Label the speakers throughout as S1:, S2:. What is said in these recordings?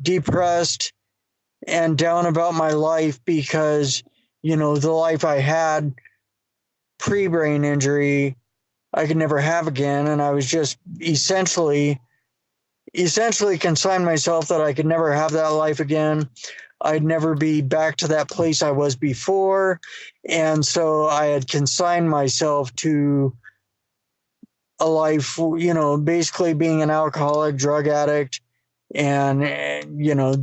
S1: depressed and down about my life because, the life I had pre-brain injury, I could never have again. And I was just essentially consigned myself that I could never have that life again. I'd never be back to that place I was before. And so I had consigned myself to a life, basically being an alcoholic, drug addict. And,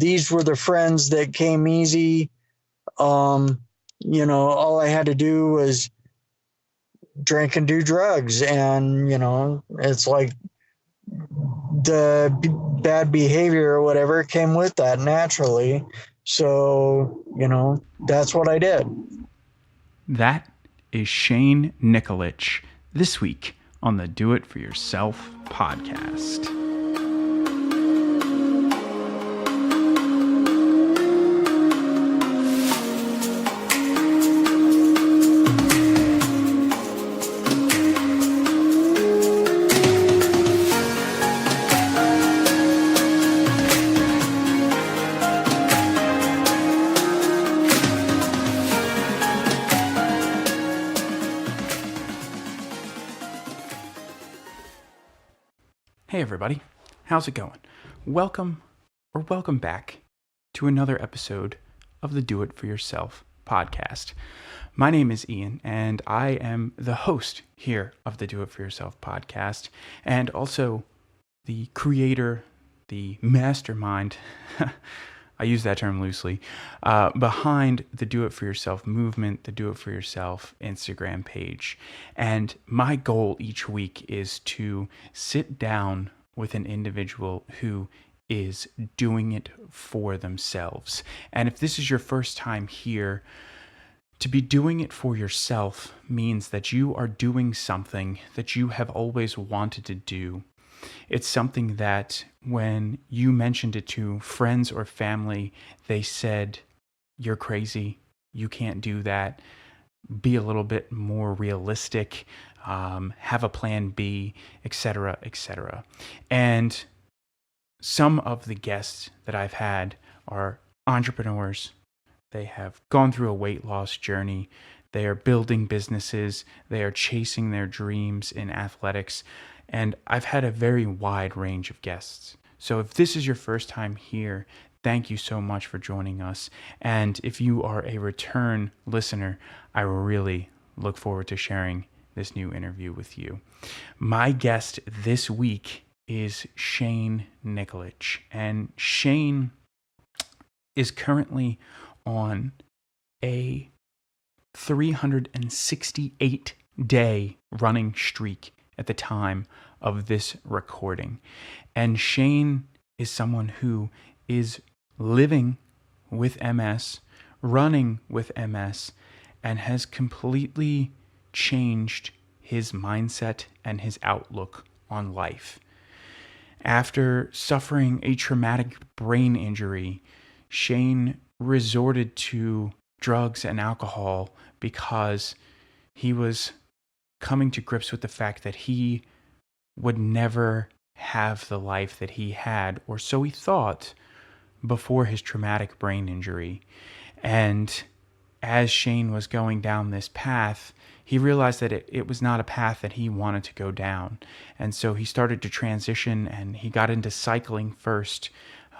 S1: these were the friends that came easy. All I had to do was drink and do drugs. And, it's like the bad behavior or whatever came with that naturally. So, that's what I did.
S2: That is Shane Nicolich this week on the Do It For Yourself podcast. Hey everybody, how's it going? Welcome back to another episode of the Do It For Yourself podcast. My name is Ian and I am the host here of the Do It For Yourself podcast and also the creator, the mastermind, I use that term loosely, behind the Do It For Yourself movement, the Do It For Yourself Instagram page. And my goal each week is to sit down with an individual who is doing it for themselves. And if this is your first time here, to be doing it for yourself means that you are doing something that you have always wanted to do. It's something that when you mentioned it to friends or family, they said, "You're crazy. You can't do that. Be a little bit more realistic. Have a plan B," etc., etc. And some of the guests that I've had are entrepreneurs. They have gone through a weight loss journey. They are building businesses. They are chasing their dreams in athletics. And I've had a very wide range of guests. So if this is your first time here, thank you so much for joining us. And if you are a return listener, I really look forward to sharing this new interview with you. My guest this week is Shane Nicolich. And Shane is currently on a 368-day running streak at the time of this recording. And Shane is someone who is living with MS, running with MS, and has completely changed his mindset and his outlook on life. After suffering a traumatic brain injury, Shane resorted to drugs and alcohol because he was coming to grips with the fact that he would never have the life that he had, or so he thought, before his traumatic brain injury. And as Shane was going down this path, he realized that it was not a path that he wanted to go down. And so he started to transition, and he got into cycling first,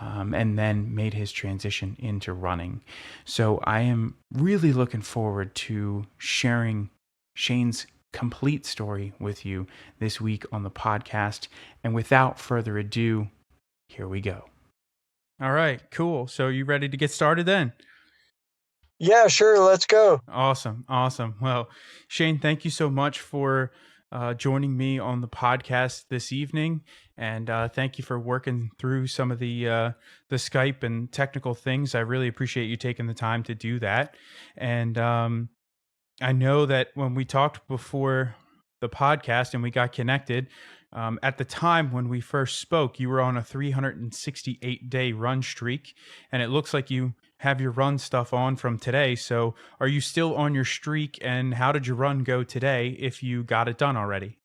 S2: and then made his transition into running. So I am really looking forward to sharing Shane's complete story with you this week on the podcast. And without further ado, here we go. All right, cool. So you ready to get started then?
S1: Yeah, sure. Let's go.
S2: Awesome. Well, Shane, thank you so much for joining me on the podcast this evening. And thank you for working through some of the Skype and technical things. I really appreciate you taking the time to do that. And I know that when we talked before the podcast and we got connected, at the time when we first spoke, you were on a 368-day run streak, and it looks like you have your run stuff on from today. So are you still on your streak, and how did your run go today if you got it done already?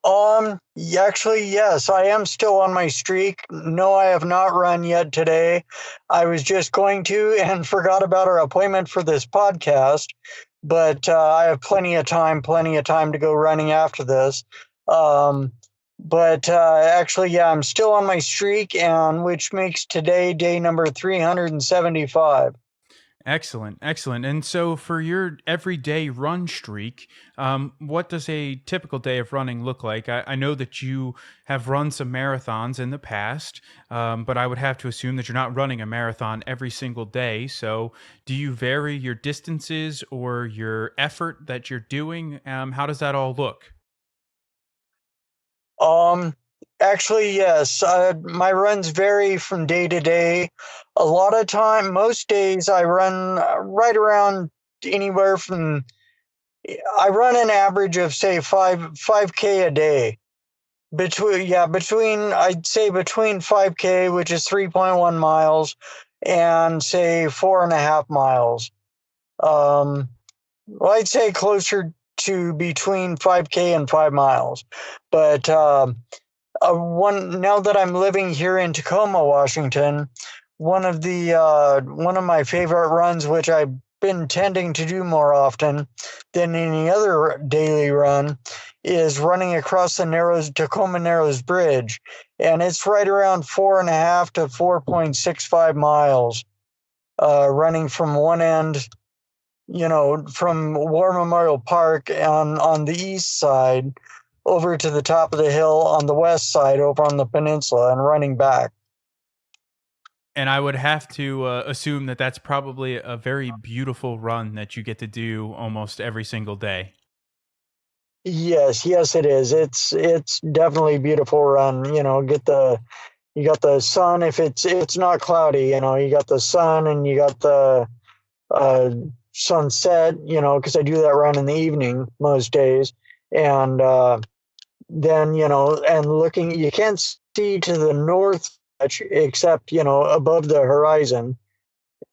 S1: Actually, yes, I am still on my streak. No, I have not run yet today. I was just going to and forgot about our appointment for this podcast, but I have plenty of time to go running after this. Um, but actually, yeah, I'm still on my streak, and which makes today day number 375.
S2: Excellent, excellent. And so, for your everyday run streak, what does a typical day of running look like? I know that you have run some marathons in the past, but I would have to assume that you're not running a marathon every single day. So, do you vary your distances or your effort that you're doing? How does that all look?
S1: Um, Actually, yes. My runs vary from day to day. A lot of time, most days, I run right around anywhere from. I run an average of say five k a day. Between I'd say between 5k, which is 3.1 miles, and say 4.5 miles. Um, well, I'd say closer to between 5k and 5 miles, but. One now that I'm living here in Tacoma, Washington, one of my favorite runs, which I've been tending to do more often than any other daily run, is running across the Tacoma Narrows Bridge, and it's right around 4.5 to 4.65 miles. Running from one end, from War Memorial Park on the east side over to the top of the hill on the west side over on the peninsula and running back.
S2: And I would have to assume that that's probably a very beautiful run that you get to do almost every single day.
S1: Yes, it is. It's definitely a beautiful run. You got the sun if it's not cloudy. You got the sun and you got the uh, sunset. Because I do that run in the evening most days, and then and looking, you can't see to the north much except above the horizon,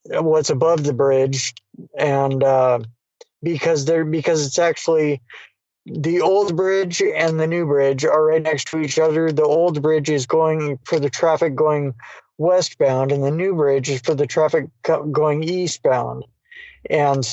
S1: what's above the bridge, and because it's actually the old bridge and the new bridge are right next to each other. The old bridge is going for the traffic going westbound, and the new bridge is for the traffic going eastbound. And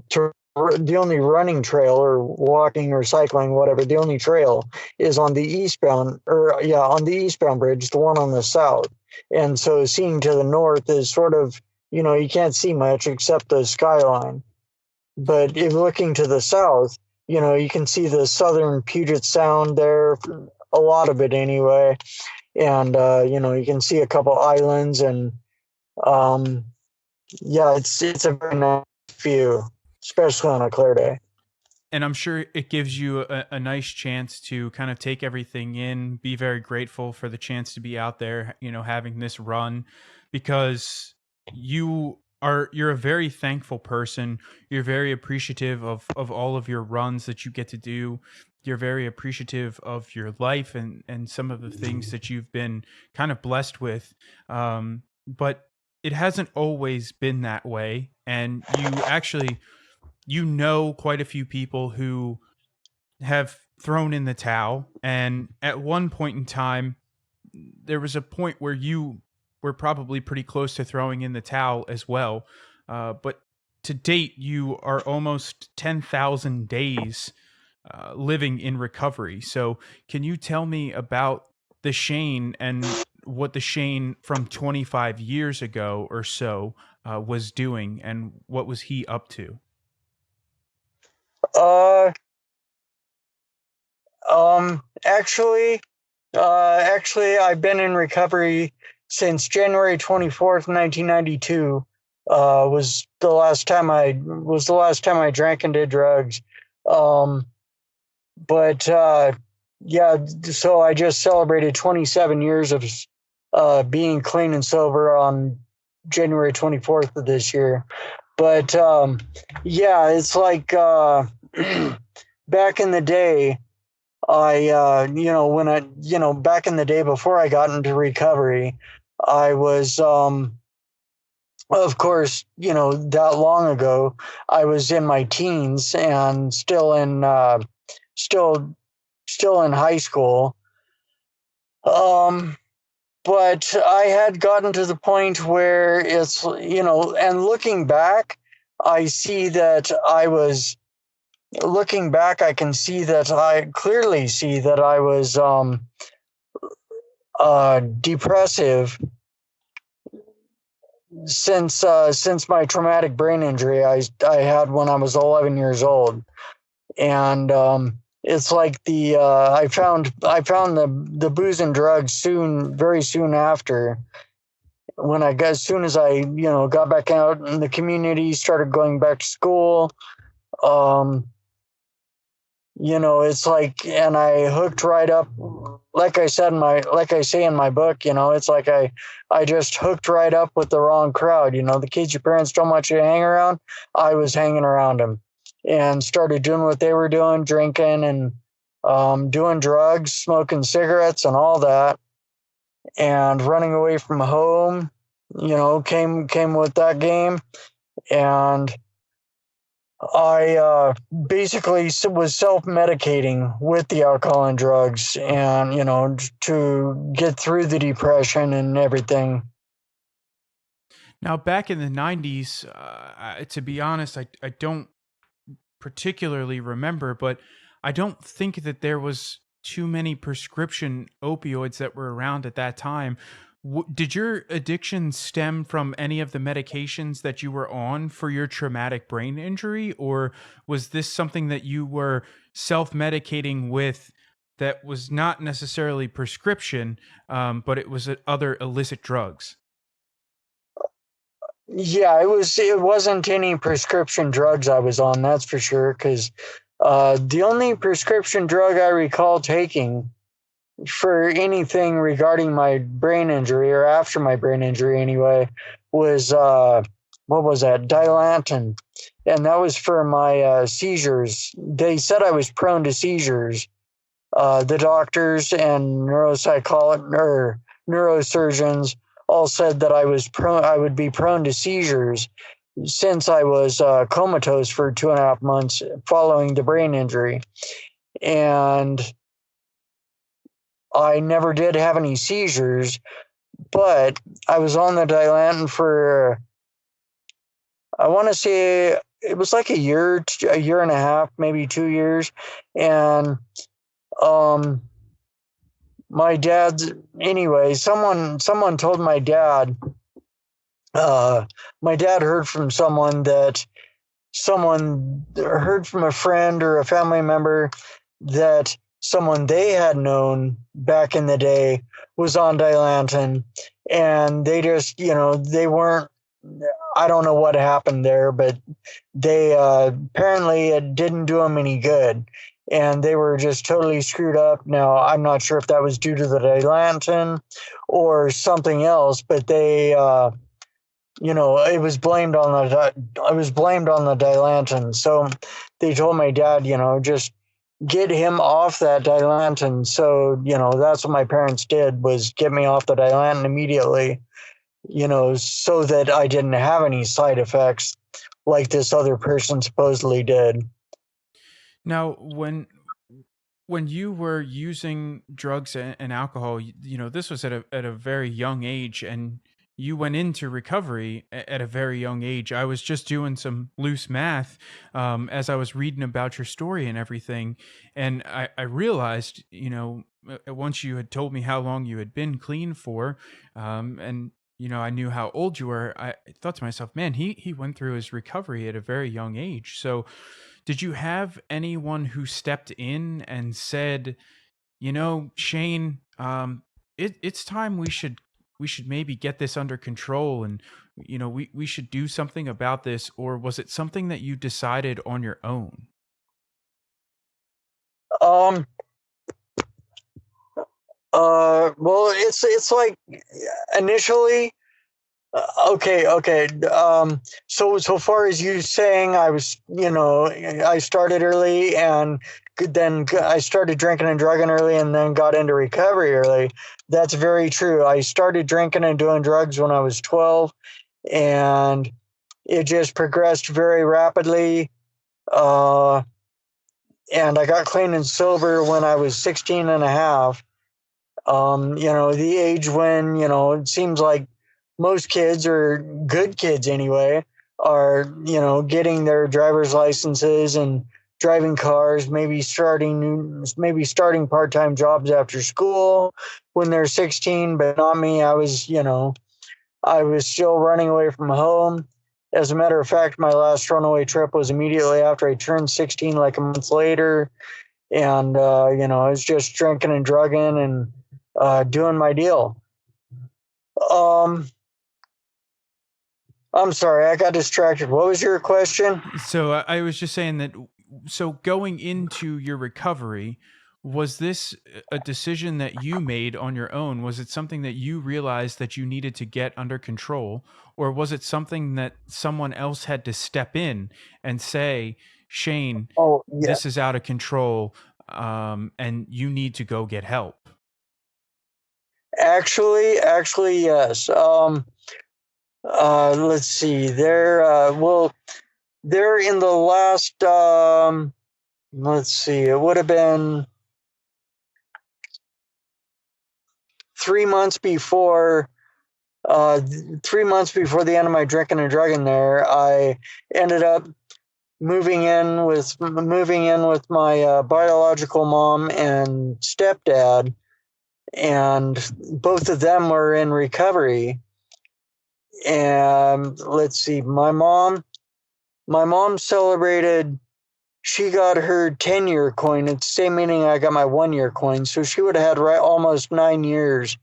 S1: to the only running trail or walking or cycling, whatever, the only trail is on the on the eastbound bridge, the one on the south. And so seeing to the north is sort of, you can't see much except the skyline. But if looking to the south, you can see the southern Puget Sound there, a lot of it anyway. And, you can see a couple islands and, um, yeah, it's a very nice view, especially on a clear day.
S2: And I'm sure it gives you a nice chance to kind of take everything in, be very grateful for the chance to be out there, having this run, because you're a very thankful person. You're very appreciative of all of your runs that you get to do. You're very appreciative of your life and some of the things that you've been kind of blessed with. But it hasn't always been that way. And quite a few people who have thrown in the towel. And at one point in time, there was a point where you were probably pretty close to throwing in the towel as well. But to date, you are almost 10,000 days living in recovery. So, can you tell me about the Shane and what the Shane from 25 years ago or so was doing, and what was he up to?
S1: Uh, actually, I've been in recovery since January 24th, 1992. Was the last time I drank and did drugs. Um, but yeah, so I just celebrated 27 years of being clean and sober on January 24th of this year. But yeah, it's like back in the day, back in the day before I got into recovery, I was of course, that long ago, I was in my teens and still still in high school. Um, but I had gotten to the point where and looking back, I see that I was looking back. I can see that I clearly see that I was depressive since my traumatic brain injury I had when I was 11 years old. And it's like I found the booze and drugs very soon after, as soon as I got back out in the community, started going back to school. um it's like, and I hooked right up, like I say in my book. It's like I just hooked right up with the wrong crowd. The kids your parents don't want you to hang around, I was hanging around them, and started doing what they were doing, drinking and doing drugs, smoking cigarettes and all that, and running away from home. Came with that game. And I basically was self-medicating with the alcohol and drugs, and to get through the depression and everything.
S2: Now, back in the 90s, to be honest, I don't particularly remember, but I don't think that there was too many prescription opioids that were around at that time. Did your addiction stem from any of the medications that you were on for your traumatic brain injury, or was this something that you were self-medicating with that was not necessarily prescription, but it was other illicit drugs?
S1: Yeah, it wasn't any prescription drugs I was on, that's for sure, because the only prescription drug I recall taking for anything regarding my brain injury, or after my brain injury anyway, was what was that? Dilantin. And that was for my seizures. They said I was prone to seizures. The doctors and neurosurgeons all said that I would be prone to seizures, since I was comatose for 2.5 months following the brain injury. And I never did have any seizures, but I was on the Dilantin for, I want to say it was like a year and a half, maybe 2 years. And um, my dad's anyway. Someone told my dad. My dad heard from someone heard from a friend or a family member that someone they had known back in the day was on Dilantin, and they just, they weren't. I don't know what happened there, but they apparently it didn't do them any good, and they were just totally screwed up. Now, I'm not sure if that was due to the Dilantin or something else, but they it was blamed on the Dilantin. So they told my dad, just get him off that Dilantin. So that's what my parents did, was get me off the Dilantin immediately, so that I didn't have any side effects like this other person supposedly did.
S2: Now, when you were using drugs and alcohol, this was at a very young age, and you went into recovery at a very young age. I was just doing some loose math as I was reading about your story and everything, and I realized, once you had told me how long you had been clean for, and I knew how old you were, I thought to myself, man, he went through his recovery at a very young age. So did you have anyone who stepped in and said, Shane, it's time we should maybe get this under control, and we should do something about this? Or was it something that you decided on your own?
S1: Um. Well, it's like initially. Okay. So far as you saying, I was, I started early, and then I started drinking and drugging early, and then got into recovery early. That's very true. I started drinking and doing drugs when I was 12, and it just progressed very rapidly. And I got clean and sober when I was 16 and a half. The age when, it seems like most kids, or good kids anyway, are, getting their driver's licenses and driving cars, maybe starting part-time jobs after school when they're 16, but not me. I was still running away from home. As a matter of fact, my last runaway trip was immediately after I turned 16, like a month later. And, I was just drinking and drugging and doing my deal. I'm sorry, I got distracted. What was your question?
S2: So I was just saying that, so going into your recovery, was this a decision that you made on your own? Was it something that you realized that you needed to get under control? Or was it something that someone else had to step in and say, Shane,
S1: Oh, yeah.
S2: this is out of control, and you need to go get help?
S1: Actually, yes. Let's see. They're in the last, let's see, it would have been 3 months before, 3 months before the end of my drinking and drugging there, I ended up moving in with my biological mom and stepdad, and both of them were in recovery. And let's see, my mom celebrated. She got her 10-year coin at the same meeting I got my 1-year coin, so she would have had almost 9 years,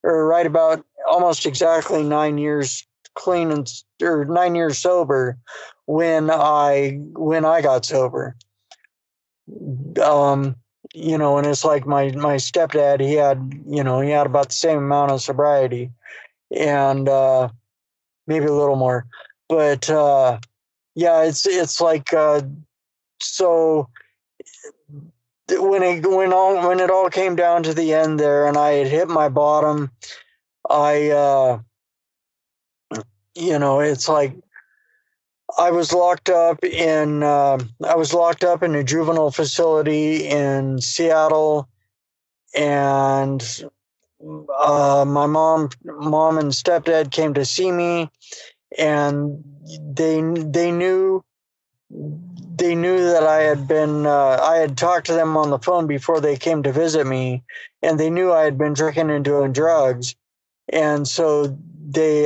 S1: or right about almost exactly 9 years clean or 9 years sober when I got sober. And it's like my stepdad, he had about the same amount of sobriety, and maybe a little more, but yeah, it's like so when it all came down to the end there, and I had hit my bottom, it's like I was locked up in a juvenile facility in Seattle, and my mom and stepdad came to see me, and they knew that I had talked to them on the phone before they came to visit me, and they knew I had been drinking and doing drugs, and so they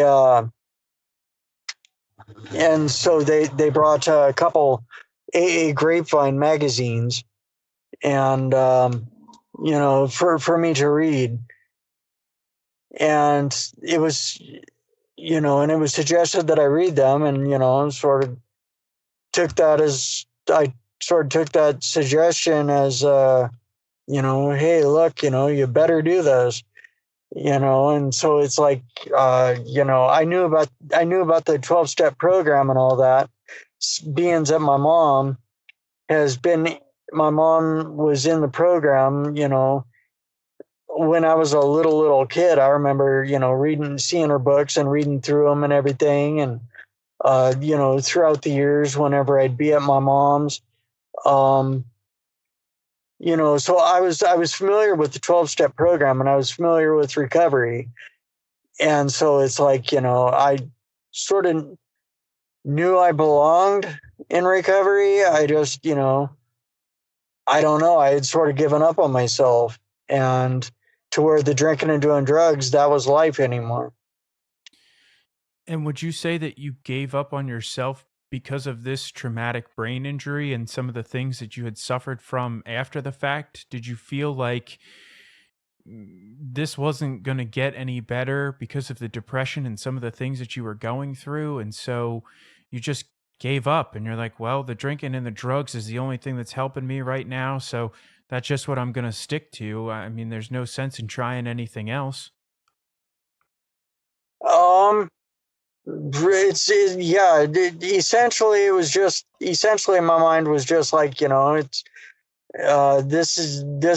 S1: brought a couple AA Grapevine magazines, and for me to read, and it was suggested that I read them, and sort of took that suggestion as hey, look, you better do this, and so it's like I knew about the 12-step program and all that, being that my mom was in the program, when I was a little kid. I remember, seeing her books and reading through them and everything. And, throughout the years, whenever I'd be at my mom's, so I was familiar with the 12-step program, and I was familiar with recovery. And so it's like, I sort of knew I belonged in recovery. I just, I don't know. I had sort of given up on myself, and to where the drinking and doing drugs, that was life anymore.
S2: And would you say that you gave up on yourself because of this traumatic brain injury and some of the things that you had suffered from after the fact? Did you feel like this wasn't going to get any better because of the depression and some of the things that you were going through? And so you just gave up, and you're like, well, the drinking and the drugs is the only thing that's helping me right now. So that's just what I'm going to stick to. I mean, there's no sense in trying anything else.
S1: Essentially, my mind was just like, it's this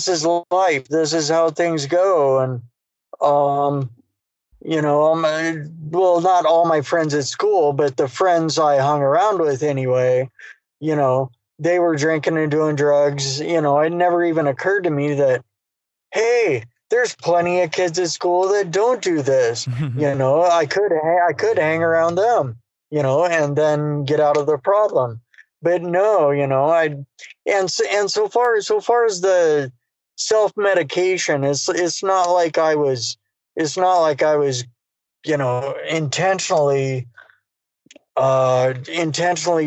S1: is life. This is how things go. And well, not all my friends at school, but the friends I hung around with anyway, you know, they were drinking and doing drugs. It never even occurred to me that, hey, there's plenty of kids at school that don't do this. I could hang around them, and then get out of the problem. But no, so far as the self medication, it's not like I was intentionally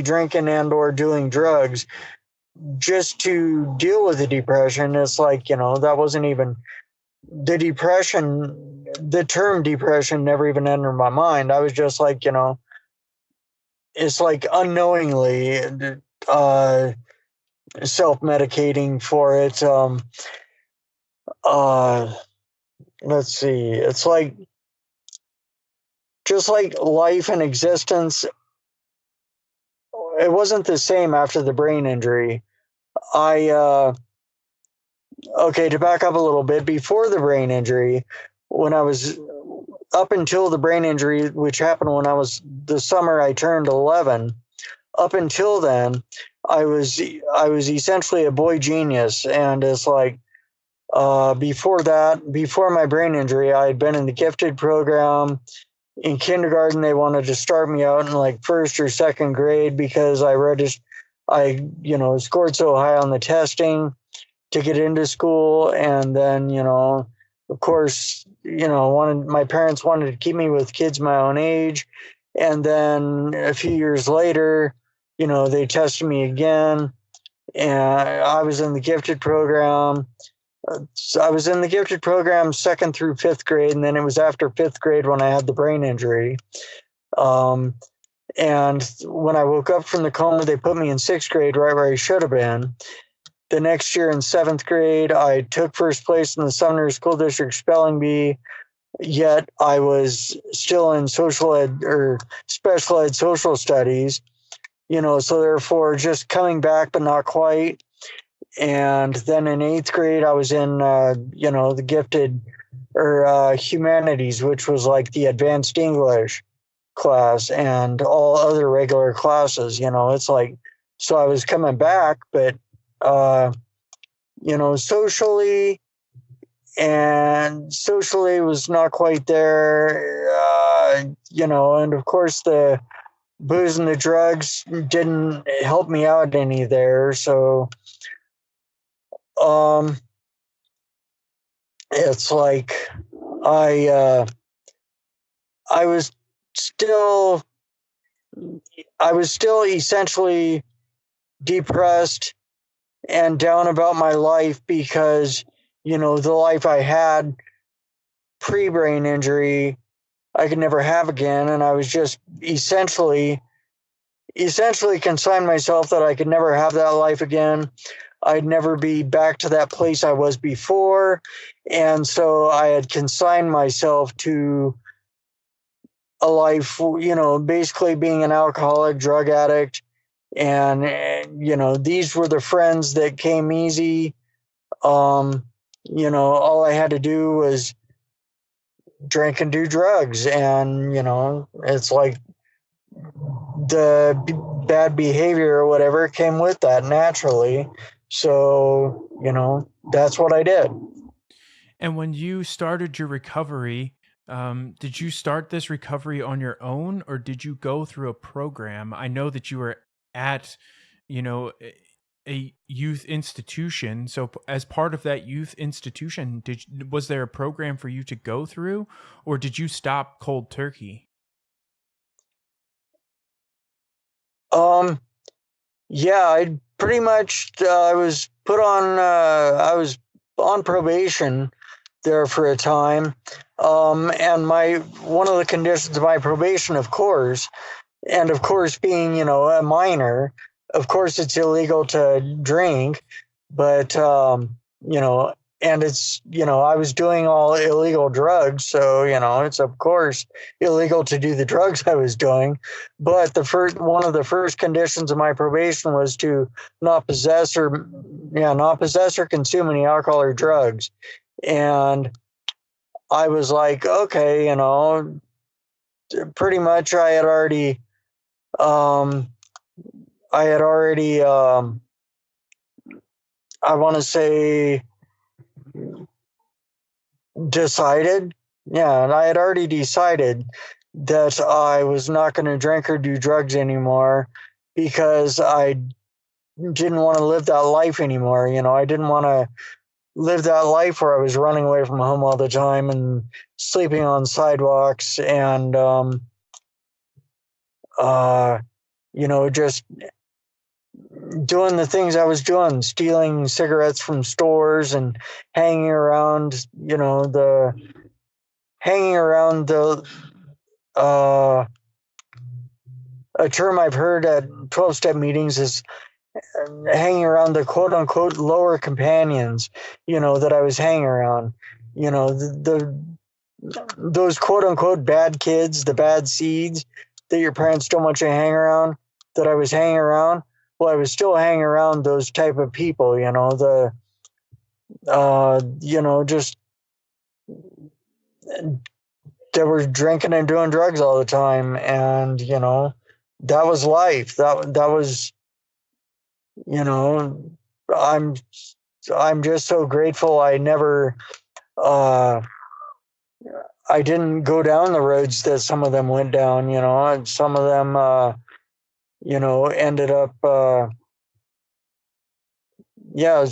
S1: drinking and or doing drugs just to deal with the depression. It's like, that wasn't even the depression. The term depression never even entered my mind. I was just like, it's like unknowingly uh self-medicating for it. Uh let's see, it's like just like life and existence. It wasn't the same after the brain injury. I Okay, to back up a little bit, before the brain injury, when I was up until the brain injury, which happened when I was the summer I turned 11, up until then, I was essentially a boy genius. And it's like, before my brain injury, I had been in the gifted program. In kindergarten, they wanted to start me out in like first or second grade because I scored so high on the testing to get into school. And then, of course, my parents wanted to keep me with kids my own age. And then a few years later, they tested me again, and I was in the gifted program. So I was in the gifted program second through fifth grade, and then it was after fifth grade when I had the brain injury. And when I woke up from the coma, they put me in sixth grade, right where I should have been. The next year in seventh grade, I took first place in the Sumner School District Spelling Bee, yet I was still in social ed or special ed social studies, so therefore just coming back, but not quite. And then in eighth grade, I was in, the gifted or humanities, which was like the advanced English class and all other regular classes. It's like, so I was coming back, but, socially was not quite there, and of course the booze and the drugs didn't help me out any there. So, it's like I I was still I was still essentially depressed and down about my life because the life I had pre-brain injury I could never have again, and I was just essentially consigned myself that I could never have that life again. I'd never be back to that place I was before. And so I had consigned myself to a life, basically being an alcoholic, drug addict. And, these were the friends that came easy. All I had to do was drink and do drugs. And, it's like the bad behavior or whatever came with that naturally. So, that's what I did.
S2: And when you started your recovery, did you start this recovery on your own, or did you go through a program? I know that you were at, a youth institution. So as part of that youth institution, was there a program for you to go through, or did you stop cold turkey?
S1: Yeah, I pretty much I was on probation there for a time. And one of the conditions of my probation, of course, being, a minor, of course it's illegal to drink, but and it's, I was doing all illegal drugs, so it's of course illegal to do the drugs I was doing. But one of the first conditions of my probation was to not possess or consume any alcohol or drugs. And I was like, okay, pretty much um, I had already, I want to say, decided. Yeah, and I had already decided that I was not going to drink or do drugs anymore because I didn't want to live that life anymore. I didn't want to live that life where I was running away from home all the time and sleeping on sidewalks and, just doing the things I was doing, stealing cigarettes from stores and hanging around, hanging around the, uh, a term I've heard at 12-step meetings is hanging around the quote unquote lower companions, that I was hanging around, those quote unquote bad kids, the bad seeds that your parents don't want you to hang around, that I was hanging around. Well, I was still hanging around those type of people, just that were drinking and doing drugs all the time. And, that was life. That was, you know, I'm, I'm just so grateful uh, I didn't go down the roads that some of them went down, and some of them, ended up, yeah,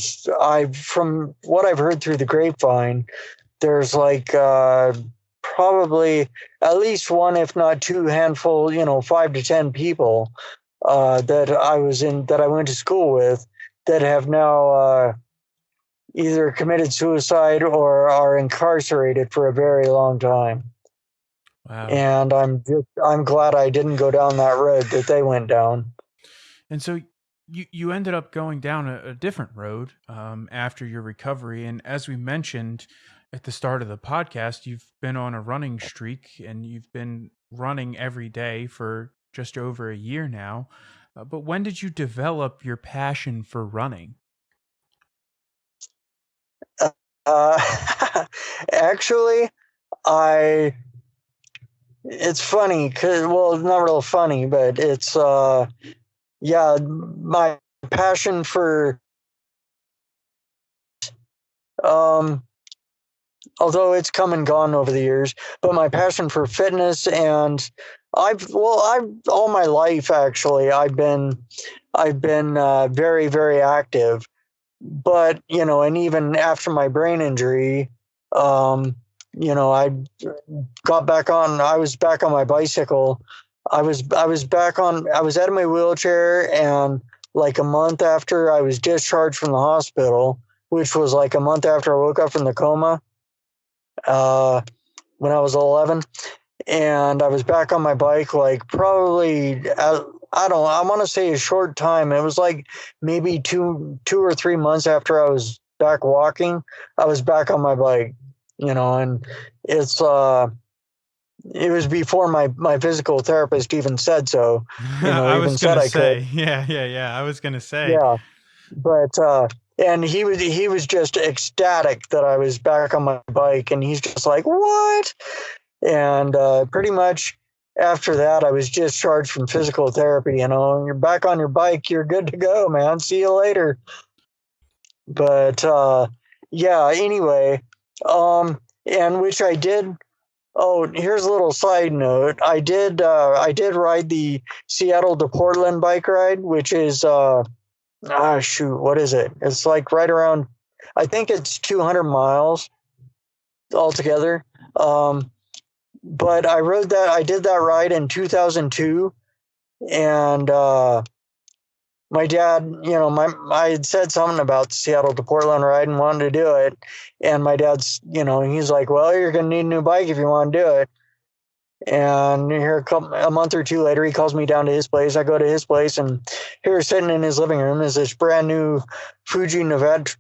S1: from what I've heard through the grapevine, there's like, probably at least one, if not two handful, 5 to 10 people, that I went to school with that have now, either committed suicide or are incarcerated for a very long time.
S2: Wow.
S1: And I'm glad I didn't go down that road that they went down.
S2: And so you ended up going down a different road after your recovery. And as we mentioned at the start of the podcast, you've been on a running streak and you've been running every day for just over a year now. But when did you develop your passion for running?
S1: Uh, actually, I it's funny because, well, it's not real funny, but it's yeah, my passion for, um although it's come and gone over the years, but my passion for fitness, and I've all my life actually I've been very, very active. But, and even after my brain injury, um I I was back on my bicycle. I was out of my wheelchair, and like a month after I was discharged from the hospital, which was like a month after I woke up from the coma, uh, when I was 11, and I was back on my bike, like probably, I want to say a short time. It was like maybe 2 or 3 months after I was back walking, I was back on my bike, and it's, it was before my physical therapist even said so,
S2: I
S1: even
S2: was
S1: said
S2: gonna
S1: I could.
S2: say, yeah. I was gonna say,
S1: Yeah. But, and he was just ecstatic that I was back on my bike, and he's just like, what? And pretty much after that, I was discharged from physical therapy. You're back on your bike, you're good to go, man. See you later. But yeah, anyway, and which I did. Oh, here's a little side note. I did ride the Seattle to Portland bike ride, which is, shoot, what is it? It's like right around, I think it's 200 miles altogether. But I did that ride in 2002, and my dad, I had said something about the Seattle to Portland ride and wanted to do it, and my dad's, he's like, well, you're gonna need a new bike if you want to do it. And here a month or two later, he calls me down to his place. I go to his place, and here sitting in his living room is this brand new Fuji Nevada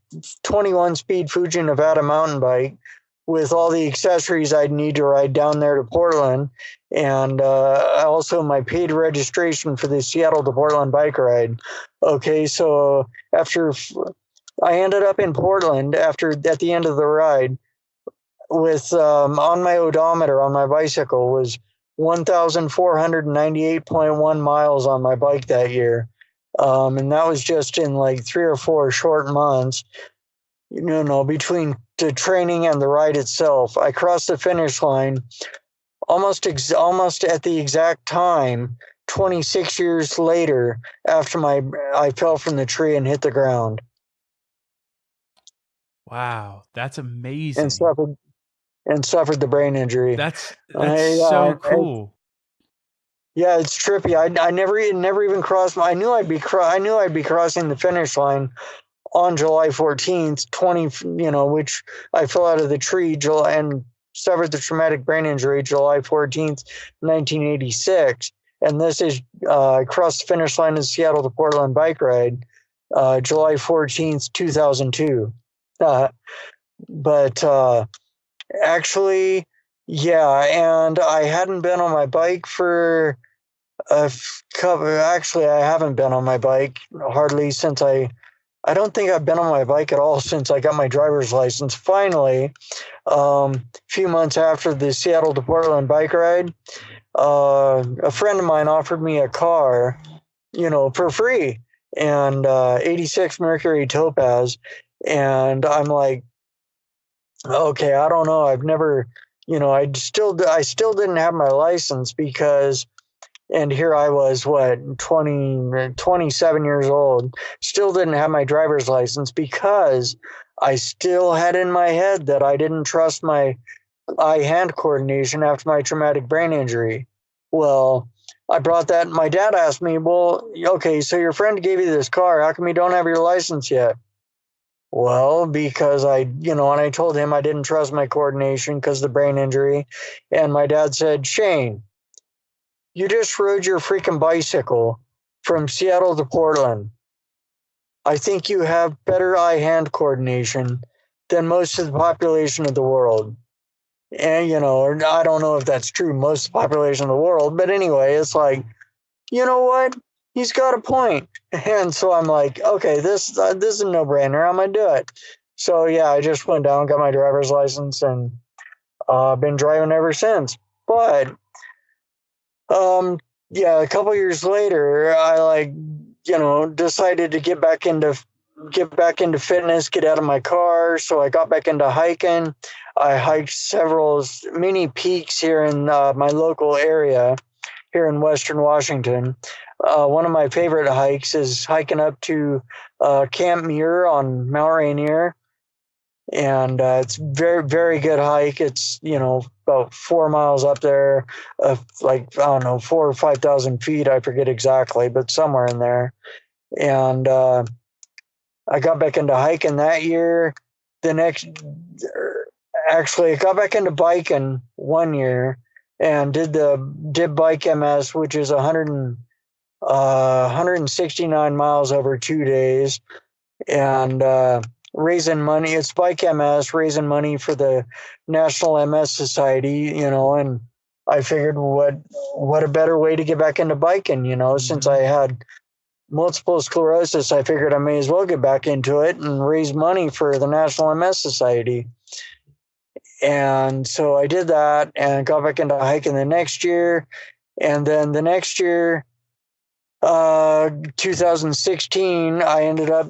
S1: 21 speed Fuji Nevada mountain bike with all the accessories I'd need to ride down there to Portland, and also my paid registration for the Seattle to Portland bike ride. Okay, so after I ended up in Portland at the end of the ride, with on my odometer on my bicycle was 1,498.1 miles on my bike that year. And that was just in like 3 or 4 short months, between the training and the ride itself. I crossed the finish line almost at the exact time, 26 years later, after I fell from the tree and hit the ground.
S2: Wow, that's amazing.
S1: And suffered the brain injury.
S2: That's so cool.
S1: Yeah, it's trippy. I never even crossed. I knew I'd be crossing the finish line on July 14th, which I fell out of the tree and suffered the traumatic brain injury July 14th, 1986. And this is I crossed the finish line in Seattle to Portland bike ride, July 14th, 2002. But actually, yeah, and I hadn't been on my bike for actually, I haven't been on my bike hardly since I don't think I've been on my bike at all since I got my driver's license. Finally, a few months after the Seattle to Portland bike ride, a friend of mine offered me a car, for free, and 86 Mercury Topaz. And I'm like, okay, I don't know. I've never, I still didn't have my license because, and here I was, 27 years old, still didn't have my driver's license because I still had in my head that I didn't trust my eye-hand coordination after my traumatic brain injury. Well, I brought that. My dad asked me, well, okay, so your friend gave you this car. How come you don't have your license yet? Well, because and I told him I didn't trust my coordination because of the brain injury. And my dad said, Shane, you just rode your freaking bicycle from Seattle to Portland. I think you have better eye-hand coordination than most of the population of the world. And, I don't know if that's true, most of the population of the world. But anyway, it's like, you know what? He's got a point. And so I'm like, okay, this is a no-brainer. I'm going to do it. So, yeah, I just went down, got my driver's license, and been driving ever since. But, yeah, a couple years later, I decided to get back into fitness, get out of my car. So I got back into hiking. I hiked several mini peaks here in my local area here in Western Washington. One of my favorite hikes is hiking up to Camp Muir on Mount Rainier. And it's very, very good hike. It's, about 4 miles up there, I don't know, 4,000 or 5,000 feet. I forget exactly, but somewhere in there. And I got back into hiking that year. Actually, I got back into biking one year and did bike MS, which is 169 miles over 2 days. And raising money. It's Bike MS, raising money for the National MS Society, and I figured what a better way to get back into biking, since I had multiple sclerosis, I figured I may as well get back into it and raise money for the National MS Society. And so I did that and got back into hiking the next year. And then the next year, 2016, I ended up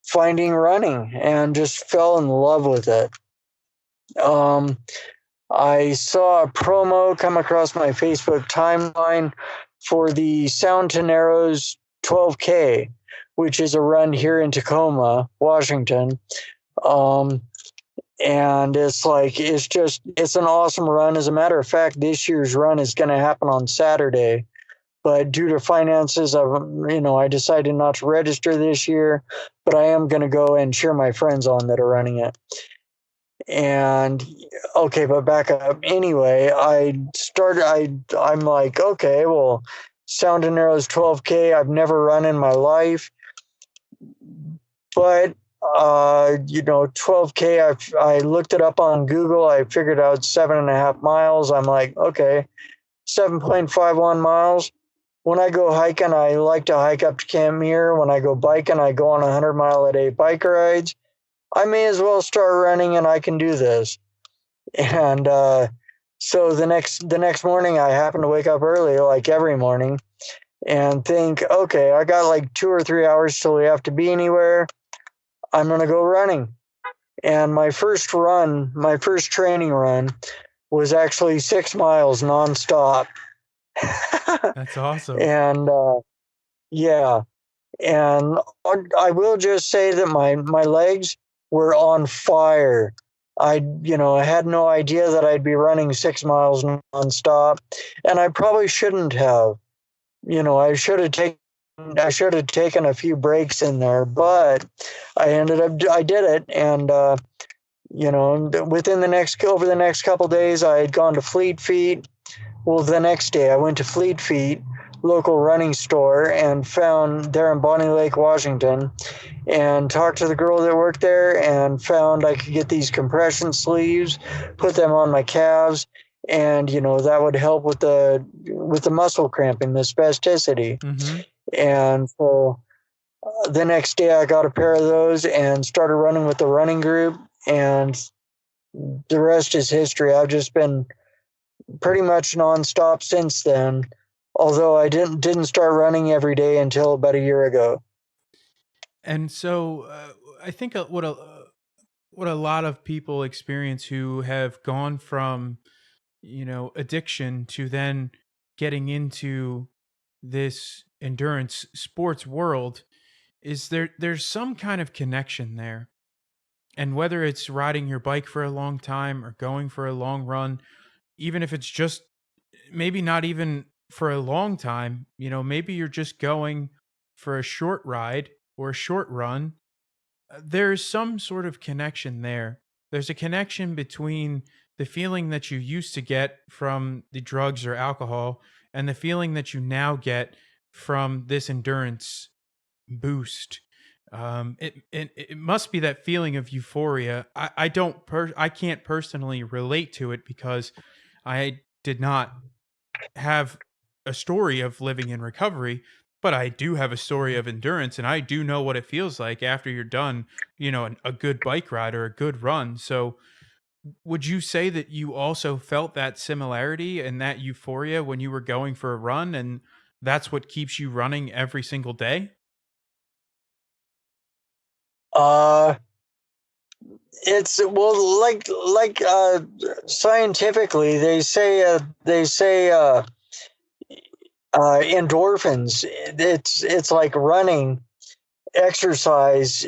S1: finding running and just fell in love with it. I saw a promo come across my Facebook timeline for the Sound to Narrows 12K, which is a run here in Tacoma, Washington. And it's an awesome run. As a matter of fact, this year's run is going to happen on Saturday. But due to finances, I decided not to register this year, but I am going to go and cheer my friends on that are running it. And okay, but back up. Anyway, I'm like, okay, well, Sound and Narrows 12K, I've never run in my life. But 12K, I looked it up on Google. I figured out 7.5 miles. I'm like, okay, 7.51 miles. When I go hiking, I like to hike up to Camp Muir. When I go biking, I go on 100-mile-a-day bike rides. I may as well start running, and I can do this. And so the next morning, I happen to wake up early, like every morning, and think, okay, I got like 2 or 3 hours till we have to be anywhere. I'm gonna go running. And my first training run, was actually 6 miles nonstop.
S2: That's awesome.
S1: And yeah, and I will just say that my legs were on fire. I had no idea that I'd be running 6 miles nonstop, and I probably shouldn't have. I should have taken a few breaks in there, but I did it, and over the next couple days, I had gone to Fleet Feet. Well, the next day I went to Fleet Feet, local running store, and found there in Bonnie Lake, Washington, and talked to the girl that worked there, and found I could get these compression sleeves, put them on my calves, and that would help with the muscle cramping, the spasticity.
S2: Mm-hmm.
S1: And so the next day I got a pair of those and started running with the running group, and the rest is history. I've just been pretty much nonstop since then, although I didn't start running every day until about a year ago.
S2: And so I think what a lot of people experience who have gone from addiction to then getting into this endurance sports world is there's some kind of connection there. And whether it's riding your bike for a long time or going for a long run, even if it's just maybe not even for a long time, maybe you're just going for a short ride or a short run, there's some sort of connection there. There's a connection between the feeling that you used to get from the drugs or alcohol and the feeling that you now get from this endurance boost. It must be that feeling of euphoria. I can't personally relate to it because I did not have a story of living in recovery, but I do have a story of endurance, and I do know what it feels like after you're done, a good bike ride or a good run. So would you say that you also felt that similarity and that euphoria when you were going for a run, and that's what keeps you running every single day?
S1: It's well, scientifically, they say endorphins. It's like running exercise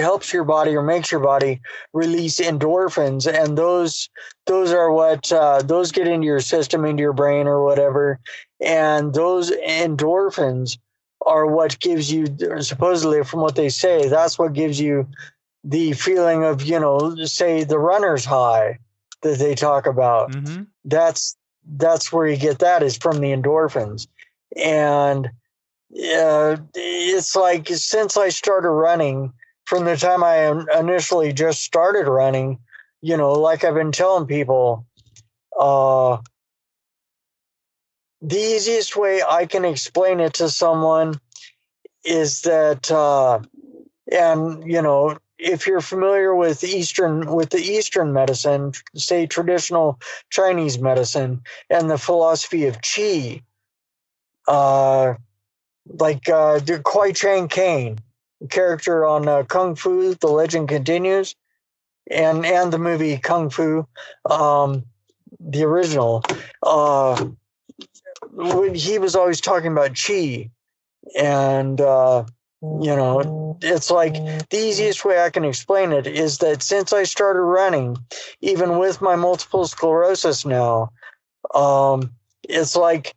S1: helps your body, or makes your body release endorphins, and those are what those get into your system, into your brain or whatever, and those endorphins are what gives you, supposedly from what they say, that's what gives you the feeling of, say, the runner's high that they talk about.
S2: Mm-hmm.
S1: That's where you get that, is from the endorphins. And it's like, since I started running, from the time I initially just started running, like I've been telling people, the easiest way I can explain it to someone is that, if you're familiar with the Eastern medicine, say traditional Chinese medicine, and the philosophy of qi, Kwai Chang Caine, character on Kung Fu, The Legend Continues, and the movie Kung Fu, the original. He was always talking about qi, and it's like, the easiest way I can explain it is that since I started running, even with my multiple sclerosis now, it's like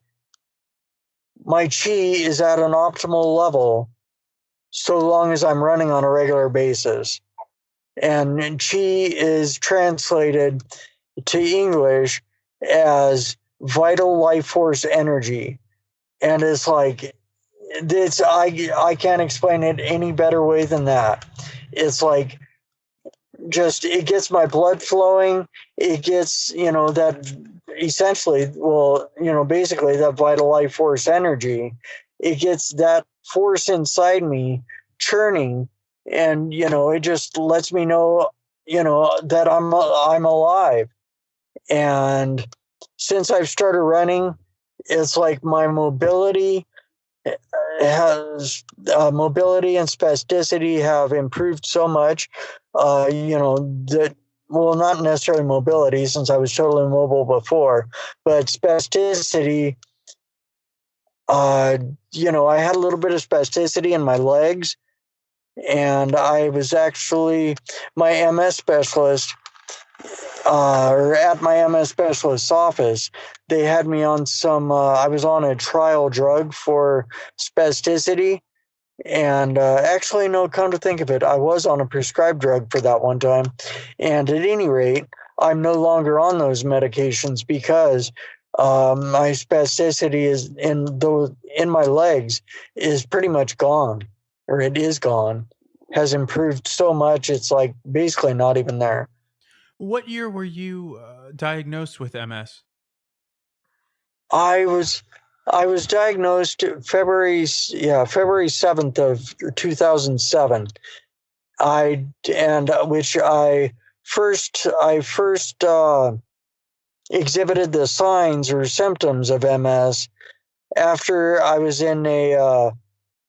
S1: my qi is at an optimal level so long as I'm running on a regular basis. And qi is translated to English as vital life force energy. And it's like, I can't explain it any better way than that. It's like, just, it gets my blood flowing. It gets, that essentially, basically that vital life force energy. It gets that force inside me churning and it just lets me know, that I'm alive. And since I've started running, it's like my mobility and spasticity have improved so much. That, well, not necessarily mobility, since I was totally mobile before, but spasticity. I had a little bit of spasticity in my legs, and I was actually my MS specialist, or at my MS specialist's office. They had me on I was on a trial drug for spasticity. And actually, no, come to think of it, I was on a prescribed drug for that one time. And at any rate, I'm no longer on those medications because my spasticity is in my legs is pretty much gone, or it is gone. Has improved so much, it's like basically not even there.
S2: What year were you diagnosed with MS?
S1: I was I was diagnosed February 7th of 2007. I and which I first exhibited the signs or symptoms of MS after I was in a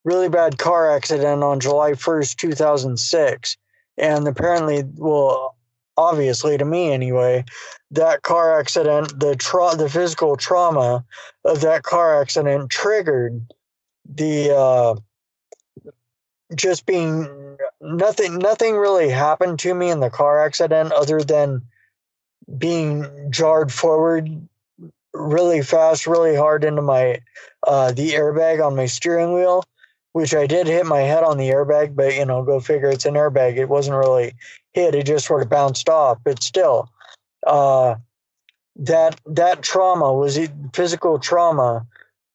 S1: really bad car accident on July 1st, 2006. And apparently, well, obviously to me anyway, that car accident, the physical trauma of that car accident triggered the just being nothing really happened to me in the car accident other than being jarred forward really fast, really hard into my the airbag on my steering wheel, which I did hit my head on the airbag, but go figure, it's an airbag. It wasn't really hit, it just sort of bounced off. But still, uh that trauma was physical trauma.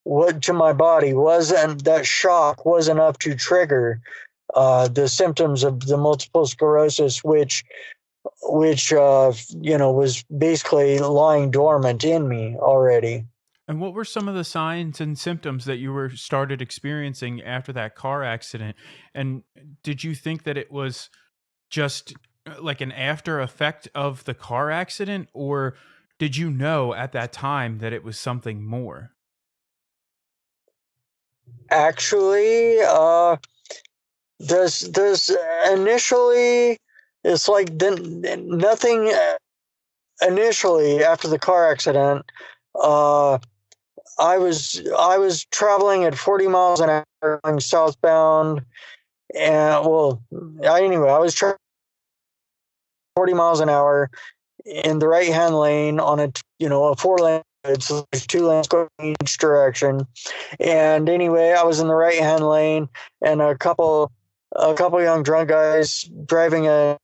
S1: What to my body wasn't that shock was enough to trigger the symptoms of the multiple sclerosis, which was basically lying dormant in me already.
S2: And what were some of the signs and symptoms that you were started experiencing after that car accident? And did you think that it was just like an after effect of the car accident, or did you know at that time that it was something more?
S1: Actually, this initially, it's like then nothing initially after the car accident. Uh, I was traveling at 40 miles an hour going southbound, and anyway, I was traveling 40 miles an hour in the right hand lane on a 4 lane. So there's 2 lanes going in each direction. And anyway, I was in the right hand lane, and a couple young drunk guys driving a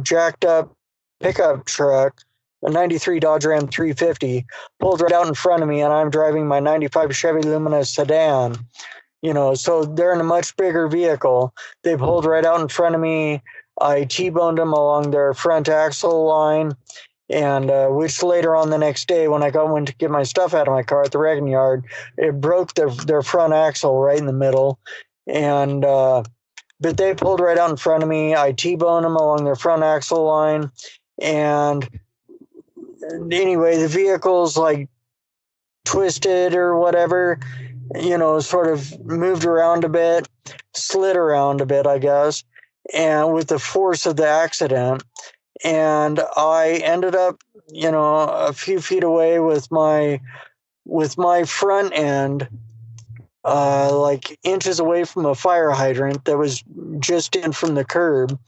S1: jacked up pickup truck, a 93 Dodge Ram 350, pulled right out in front of me, and I'm driving my 95 Chevy Lumina sedan. So they're in a much bigger vehicle. They pulled right out in front of me. I T-boned them along their front axle line, and which later on the next day, when I went to get my stuff out of my car at the wrecking yard, it broke their front axle right in the middle. And but they pulled right out in front of me. I T-boned them along their front axle line, and anyway, the vehicle's like twisted or whatever, sort of moved around a bit, slid around a bit, I guess, and with the force of the accident. And I ended up, a few feet away with my front end, like inches away from a fire hydrant that was just in from the curb.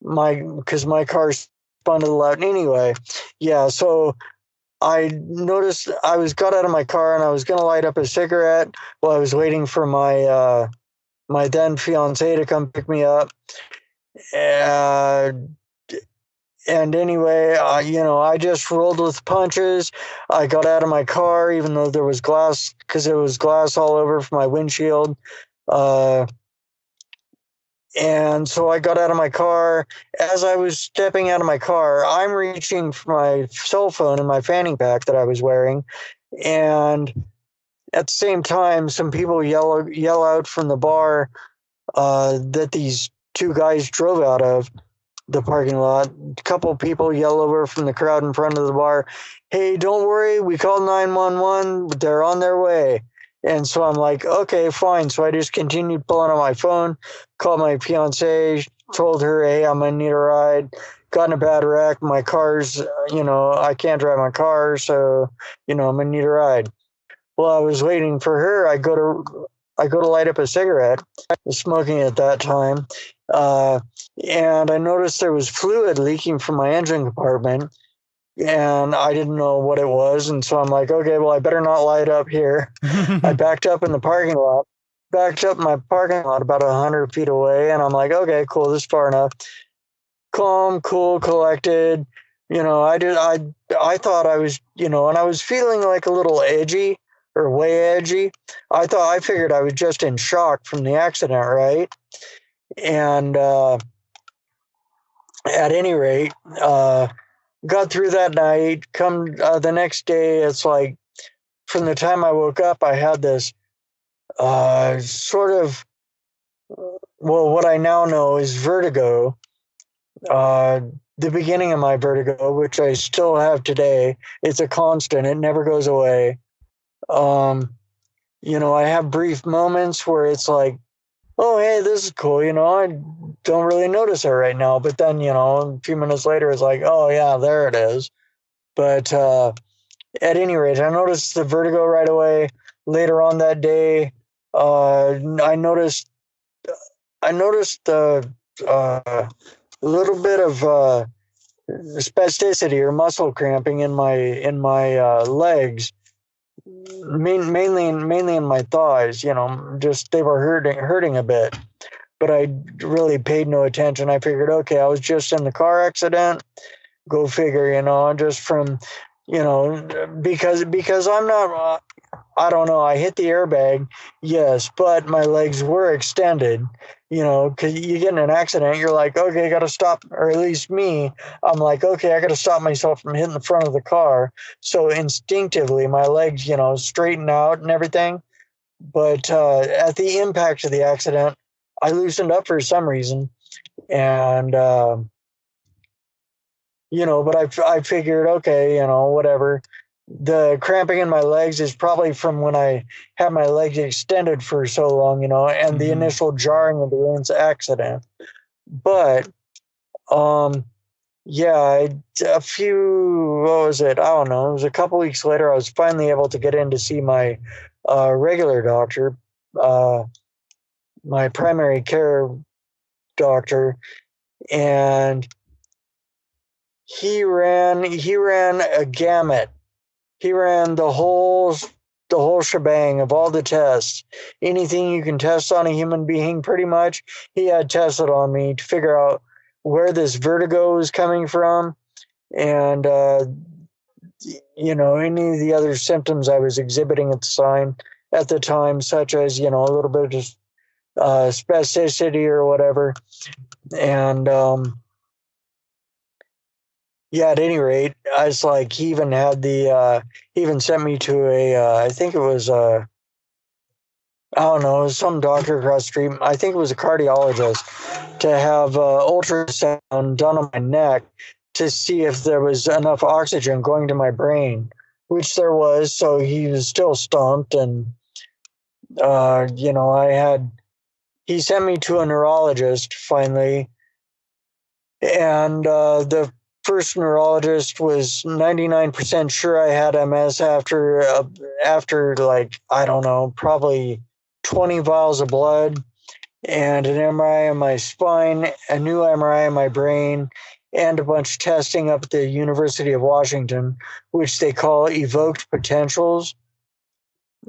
S1: Because my car spun to the left anyway. Yeah, so I noticed got out of my car and I was gonna light up a cigarette while I was waiting for my then fiance to come pick me up. And anyway, I just rolled with punches. I got out of my car, even though there was glass, because there was glass all over from my windshield. And so I got out of my car. As I was stepping out of my car, I'm reaching for my cell phone in my fanny pack that I was wearing. And at the same time, some people yell out from the bar, that these two guys drove out of the parking lot. A couple people yell over from the crowd in front of the bar, "Hey, don't worry, we called 911, but they're on their way." And so I'm like, okay, fine. So I just continued pulling on my phone, called my fiance, told her, hey, I'm going to need a ride. Got in a bad wreck. My car's, I can't drive my car. So, I'm going to need a ride. Well, I was waiting for her. I go to light up a cigarette. I was smoking at that time. And I noticed there was fluid leaking from my engine compartment. And I didn't know what it was. And so I'm like, okay, well, I better not light up here. I backed up in my parking lot about 100 feet away. And I'm like, okay, cool, this is far enough. Calm, cool, collected. I thought I was, and I was feeling like a little edgy or way edgy. I figured I was just in shock from the accident, right? And at any rate, got through that night. Come the next day, it's like from the time I woke up, I had this sort of, what I now know is vertigo. The beginning of my vertigo, which I still have today, it's a constant. It never goes away. I have brief moments where it's like, oh, hey, this is cool. I don't really notice it right now. But then, a few minutes later, it's like, oh, yeah, there it is. But at any rate, I noticed the vertigo right away. Later on that day, I noticed a little bit of spasticity or muscle cramping in my legs, mainly in my thighs. Just they were hurting a bit, but I really paid no attention. I figured, okay, I was just in the car accident. Go figure, just from, because I'm not, I don't know, I hit the airbag, yes, but my legs were extended, because you get in an accident, you're like, okay, I got to stop, or at least me, I'm like, okay, I got to stop myself from hitting the front of the car. So instinctively, my legs, straighten out and everything. But at the impact of the accident, I loosened up for some reason. And, but I figured, okay, whatever. The cramping in my legs is probably from when I had my legs extended for so long, and the initial jarring of the accident. But, yeah, what was it? I don't know. It was a couple weeks later, I was finally able to get in to see my regular doctor, my primary care doctor, and he ran a gamut. He ran the whole shebang of all the tests. Anything you can test on a human being, pretty much, he had tested on me to figure out where this vertigo was coming from, and any of the other symptoms I was exhibiting at the time, such as a little bit of spasticity or whatever, and yeah, at any rate, I was like, he even had he even sent me to I think it was, I don't know, some doctor across the street. I think it was a cardiologist, to have ultrasound done on my neck to see if there was enough oxygen going to my brain, which there was. So he was still stumped. And, he sent me to a neurologist finally. And the first neurologist was 99% sure I had MS after like, I don't know, probably 20 vials of blood and an MRI on my spine, a new MRI on my brain, and a bunch of testing up at the University of Washington, which they call evoked potentials.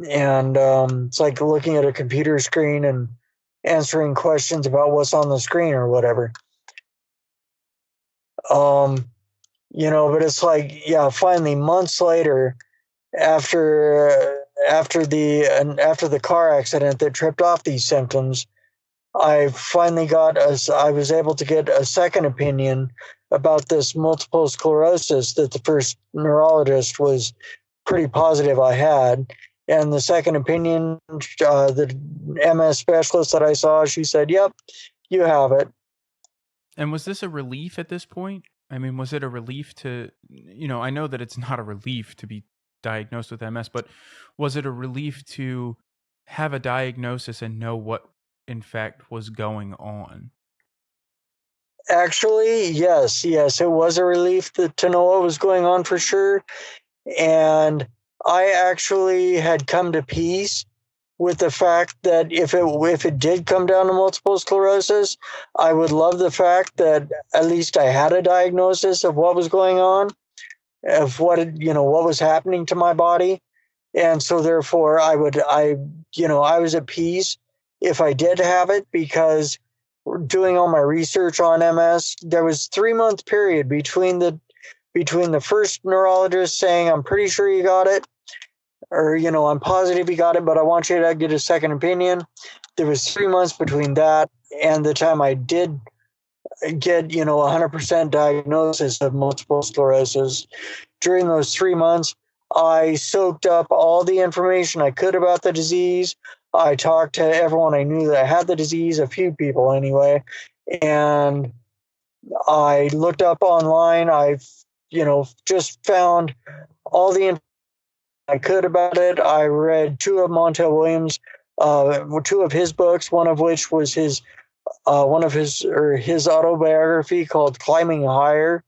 S1: And it's like looking at a computer screen and answering questions about what's on the screen or whatever. But it's like, yeah, finally months later, after the car accident that tripped off these symptoms, I was able to get a second opinion about this multiple sclerosis that the first neurologist was pretty positive I had. And the second opinion, the MS specialist that I saw, she said, "Yep, you have it."
S2: And was this a relief at this point? I mean, was it a relief to, I know that it's not a relief to be diagnosed with MS, but was it a relief to have a diagnosis and know what in fact was going on?
S1: Actually, yes, it was a relief to know what was going on for sure. And I actually had come to peace with the fact that if it did come down to multiple sclerosis, I would love the fact that at least I had a diagnosis of what was going on, of what was happening to my body. And so therefore I was at peace if I did have it, because doing all my research on MS, there was 3-month period between the first neurologist saying, "I'm pretty sure you got it," or, "I'm positive you got it, but I want you to get a second opinion." There was 3 months between that and the time I did get, 100% diagnosis of multiple sclerosis. During those 3 months, I soaked up all the information I could about the disease. I talked to everyone I knew that had the disease, a few people anyway, and I looked up online. Just found all the information I could about it. I read two of Montel Williams, two of his books, one of which was his autobiography called Climbing Higher,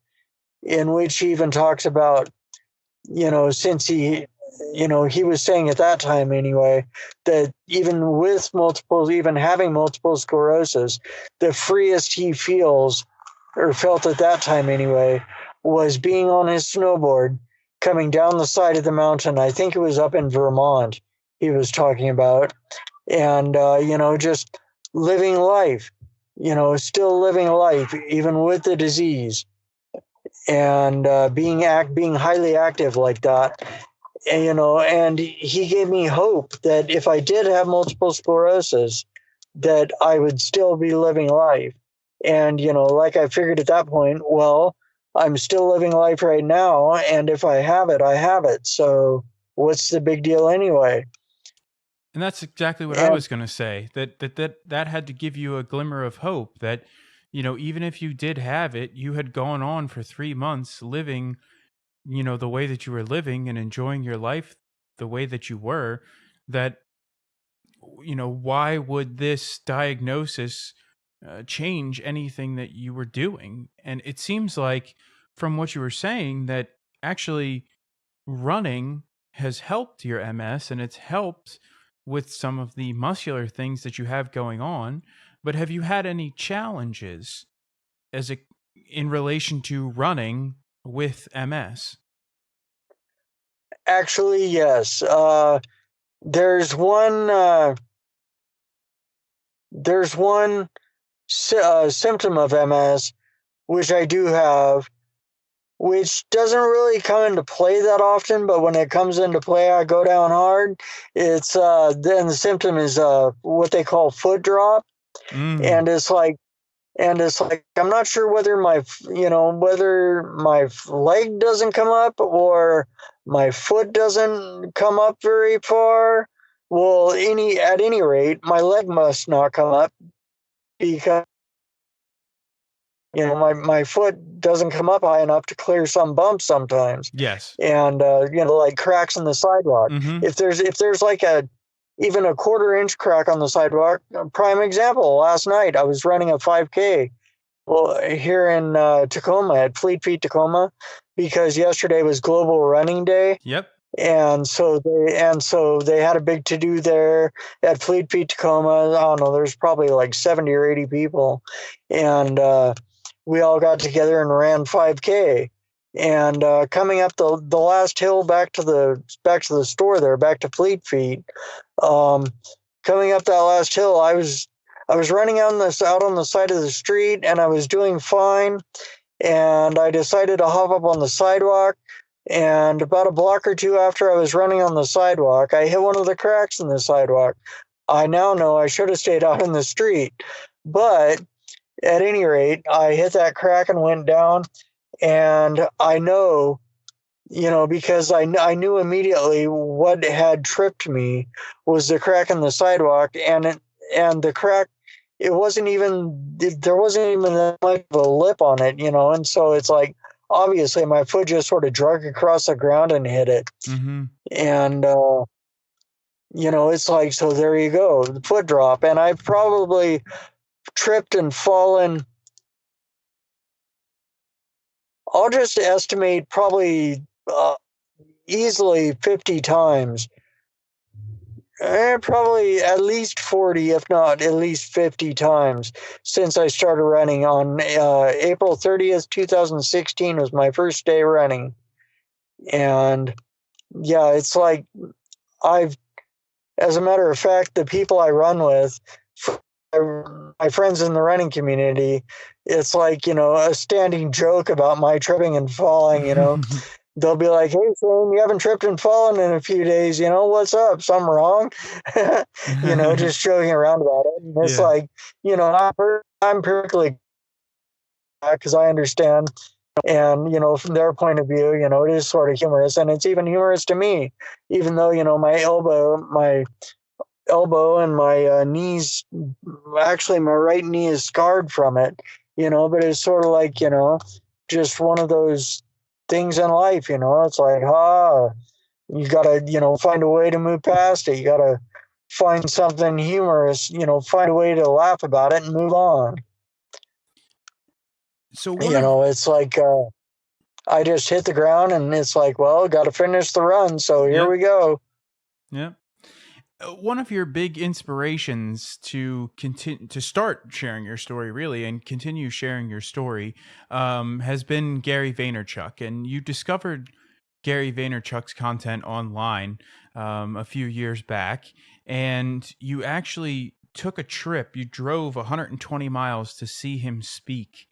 S1: in which he even talks about, since he was saying at that time anyway, that even having multiple sclerosis, the freest he feels or felt at that time anyway was being on his snowboard coming down the side of the mountain. I think it was up in Vermont he was talking about. And, just living life, still living life, even with the disease, and being highly active like that. And he gave me hope that if I did have multiple sclerosis, that I would still be living life. And, like I figured at that point, well, I'm still living life right now. And if I have it, I have it. So what's the big deal anyway?
S2: And that's exactly what I was going to say. That had to give you a glimmer of hope that, even if you did have it, you had gone on for 3 months living, the way that you were living and enjoying your life the way that you were, that, why would this diagnosis change anything that you were doing? And it seems like from what you were saying that actually running has helped your MS and it's helped with some of the muscular things that you have going on. But have you had any challenges in relation to running with MS?
S1: Actually, yes. There's one. There's one symptom of MS which I do have, which doesn't really come into play that often, but when it comes into play, I go down hard. It's then the symptom is what they call foot drop, and it's like I'm not sure whether my leg doesn't come up or my foot doesn't come up very far. Well, at any rate, my leg must not come up, because my foot doesn't come up high enough to clear some bumps sometimes.
S2: Yes.
S1: And like cracks in the sidewalk.
S2: Mm-hmm.
S1: If there's like even a 1/4 inch crack on the sidewalk, prime example, last night I was running a 5K, well, here in Tacoma, at Fleet Feet Tacoma, because yesterday was Global Running Day.
S2: Yep.
S1: And so they had a big to do there at Fleet Feet Tacoma. I don't know, there's probably like 70 or 80 people, and we all got together and ran 5K. And coming up the last hill back to the store there, back to Fleet Feet, coming up that last hill, I was running out on the side of the street, and I was doing fine. And I decided to hop up on the sidewalk. And about a block or two after I was running on the sidewalk, I hit one of the cracks in the sidewalk. I now know I should have stayed out in the street. But at any rate, I hit that crack and went down. And I know because I knew immediately what had tripped me was the crack in the sidewalk, and the crack, there wasn't even that much of a lip on it, and so it's like, obviously my foot just sort of drug across the ground and hit it.
S2: Mm-hmm.
S1: And it's like, so there you go, the foot drop. And I probably tripped and fallen, I'll just estimate, probably easily 50 times. Probably at least 40, if not at least 50 times since I started running. On April 30th, 2016 was my first day running. And yeah, it's like, as a matter of fact, the people I run with, my friends in the running community, it's like, a standing joke about my tripping and falling. They'll be like, "Hey, Shane, you haven't tripped and fallen in a few days. What's up? Something wrong?" Just joking around about it. And it's
S2: Yeah.
S1: like, I'm perfectly, because I understand. And, from their point of view, it is sort of humorous. And it's even humorous to me, even though, my elbow and my knees, actually my right knee is scarred from it, but it's sort of like, just one of those things in life. It's like, you gotta, find a way to move past it. You gotta find something humorous, find a way to laugh about it and move on.
S2: So
S1: It's like, I just hit the ground and it's like, well, gotta finish the run, so here we go.
S2: Yeah. One of your big inspirations to continue to start sharing your story, really, and continue sharing your story, has been Gary Vaynerchuk, and you discovered Gary Vaynerchuk's content online a few years back, and you actually took a trip. You drove 120 miles to see him speak,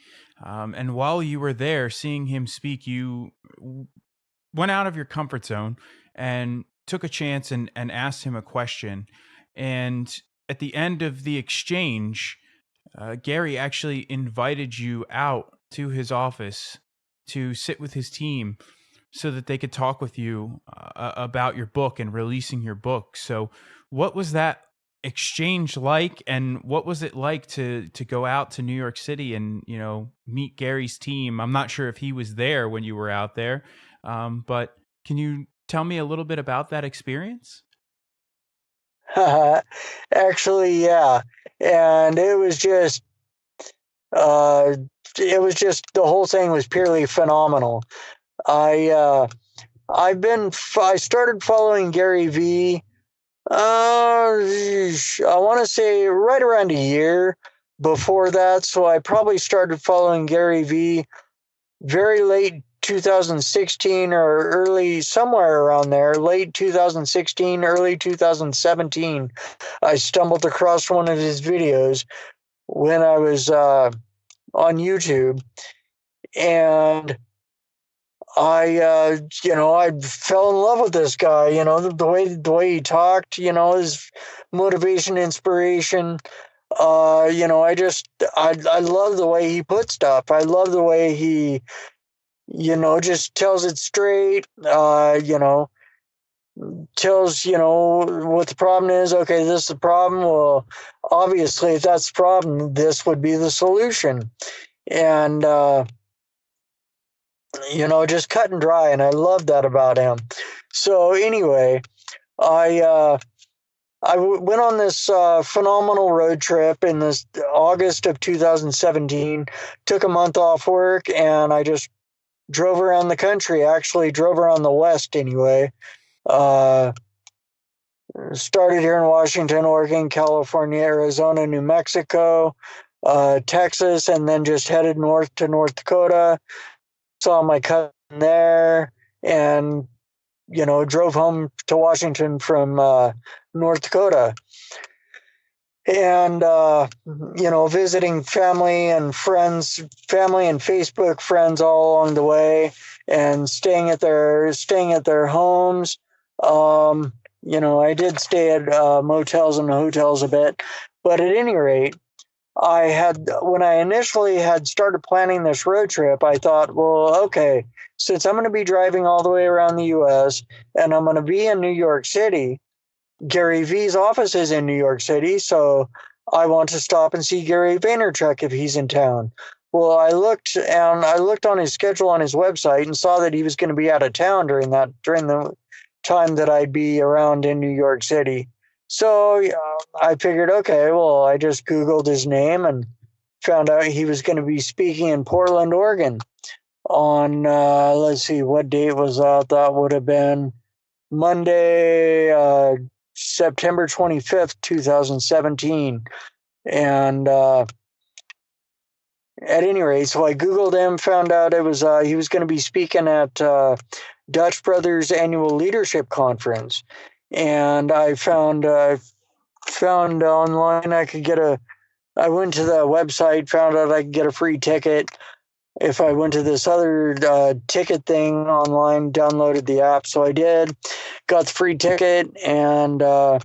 S2: and while you were there seeing him speak, you went out of your comfort zone and took a chance and asked him a question. And at the end of the exchange, Gary actually invited you out to his office to sit with his team so that they could talk with you about your book and releasing your book. So, what was that exchange like, and what was it like to go out to New York City and meet Gary's team? I'm not sure if he was there when you were out there, but can you tell me a little bit about that experience?
S1: Actually, yeah. And uh, the whole thing was purely phenomenal. I started following Gary V. I want to say right around a year before that. So I probably started following Gary V very late 2016 or early, somewhere around there, late 2016, early 2017. I stumbled across one of his videos when I was on YouTube, and I fell in love with this guy. The way he talked. His motivation, inspiration. I love the way he put stuff. I love the way he, just tells it straight. Tells what the problem is. Okay, this is the problem. Well, obviously, if that's the problem, this would be the solution. And just cut and dry. And I love that about him. So anyway, I went on this phenomenal road trip in this August of 2017. Took a month off work, and I just drove around the country. Actually, drove around the West anyway. Started here in Washington, Oregon, California, Arizona, New Mexico, Texas, and then just headed north to North Dakota. Saw my cousin there, and drove home to Washington from North Dakota. And visiting family and friends, family and Facebook friends all along the way, and staying at their homes. I did stay at motels and hotels a bit, but at any rate, when I initially had started planning this road trip, I thought, well, okay, since I'm going to be driving all the way around the US and I'm going to be in New York City, Gary V's office is in New York City, so I want to stop and see Gary Vaynerchuk if he's in town. Well, I looked on his schedule on his website and saw that he was going to be out of town during the time that I'd be around in New York City. So I figured, okay, well, I just Googled his name and found out he was going to be speaking in Portland, Oregon on, let's see, what date was that? That would have been Monday, September 25th, 2017. And at any rate, so I Googled him, found out it was he was going to be speaking at Dutch Brothers Annual Leadership Conference. And I found online I went to the website, found out I could get a free ticket if I went to this other ticket thing online, downloaded the app. So I did, got the free ticket, and I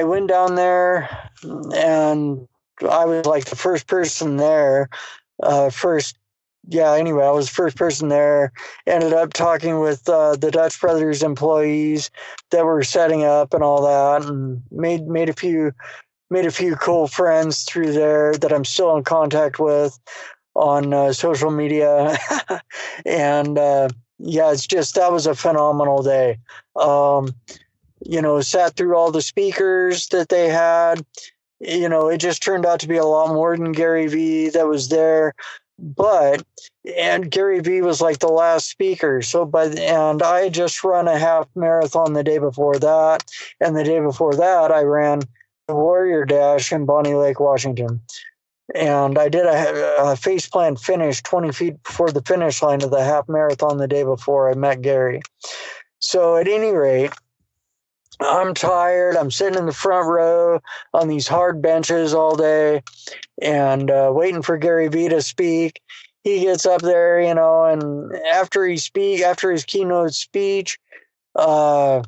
S1: went down there, and I was like the first person there. Anyway, I was the first person there. Ended up talking with the Dutch Brothers employees that were setting up and all that, and made a few cool friends through there that I'm still in contact with on social media. And that was a phenomenal day. Sat through all the speakers that they had. It just turned out to be a lot more than Gary V that was there. And Gary V was like the last speaker. And I had just run a half marathon the day before that. And the day before that, I ran the Warrior Dash in Bonnie Lake, Washington. And I did a faceplant finish 20 feet before the finish line of the half marathon the day before I met Gary. So at any rate, I'm tired. I'm sitting in the front row on these hard benches all day and waiting for Gary V to speak. He gets up there, and after his keynote speech, anyway,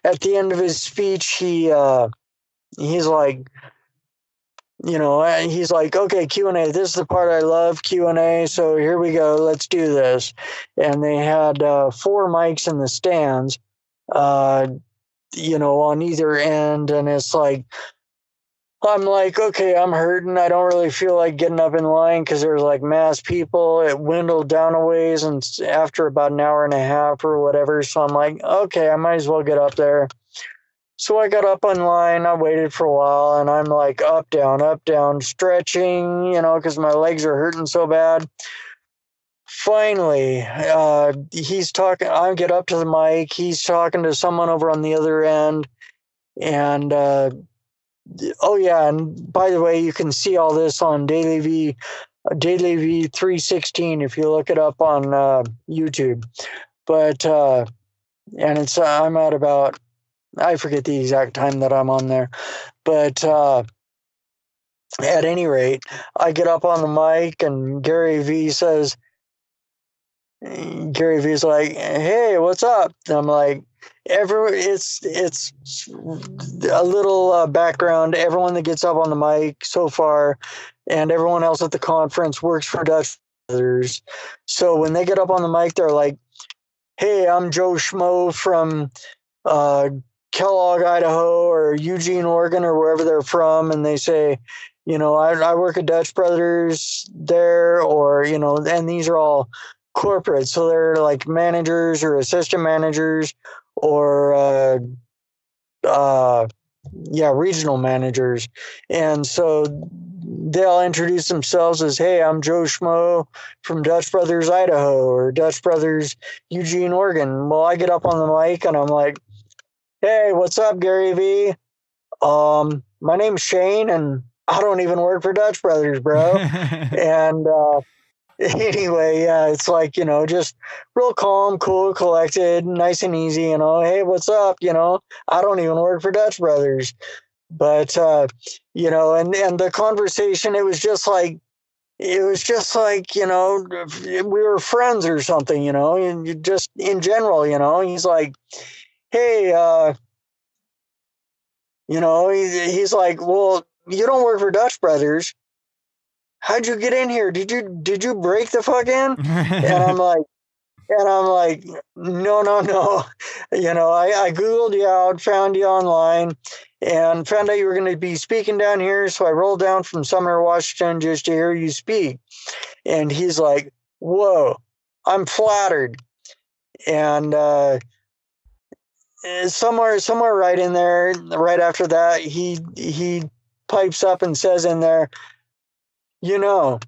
S1: at the end of his speech, he's like, okay, Q&A. This is the part I love, Q&A. So here we go. Let's do this. And they had 4 mics in the stands, on either end. And it's like, I'm like, okay, I'm hurting. I don't really feel like getting up in line because there's like mass people. It dwindled down a ways, and after about an hour and a half or whatever. So I'm like, okay, I might as well get up there. So I got up on line, I waited for a while, and I'm like up, down, stretching, because my legs are hurting so bad. Finally, he's talking, I get up to the mic, he's talking to someone over on the other end, and and by the way, you can see all this on Daily V 316 if you look it up on YouTube. But, and it's, I'm at about, I forget the exact time that I'm on there, but at any rate, I get up on the mic and Gary V's like, "Hey, what's up?" And I'm like, it's a little background. Everyone that gets up on the mic so far, and everyone else at the conference works for Dutch Brothers. So when they get up on the mic, they're like, "Hey, I'm Joe Schmo from Kellogg, Idaho, or Eugene, Oregon, or wherever they're from," and they say, I work at Dutch Brothers there, or, and these are all corporate. So they're like managers or assistant managers or, regional managers. And so they'll introduce themselves as, "Hey, I'm Joe Schmo from Dutch Brothers, Idaho, or Dutch Brothers, Eugene, Oregon." Well, I get up on the mic and I'm like, "Hey, what's up, Gary V? My name's Shane, and I don't even work for Dutch Brothers, bro." And anyway, it's like, just real calm, cool, collected, nice and easy, "Hey, what's up? I don't even work for Dutch Brothers." But, and the conversation, it was just like, we were friends or something, and just in general, he's like, "Hey, He's like, well, you don't work for Dutch Brothers. How'd you get in here? Did you break the fuck in? And I'm like, no, no, no. I Googled you out, found you online, and found out you were going to be speaking down here. So I rolled down from Sumner, Washington, just to hear you speak. And he's like, whoa, I'm flattered. And somewhere right in there, right after that, he pipes up and says in there, I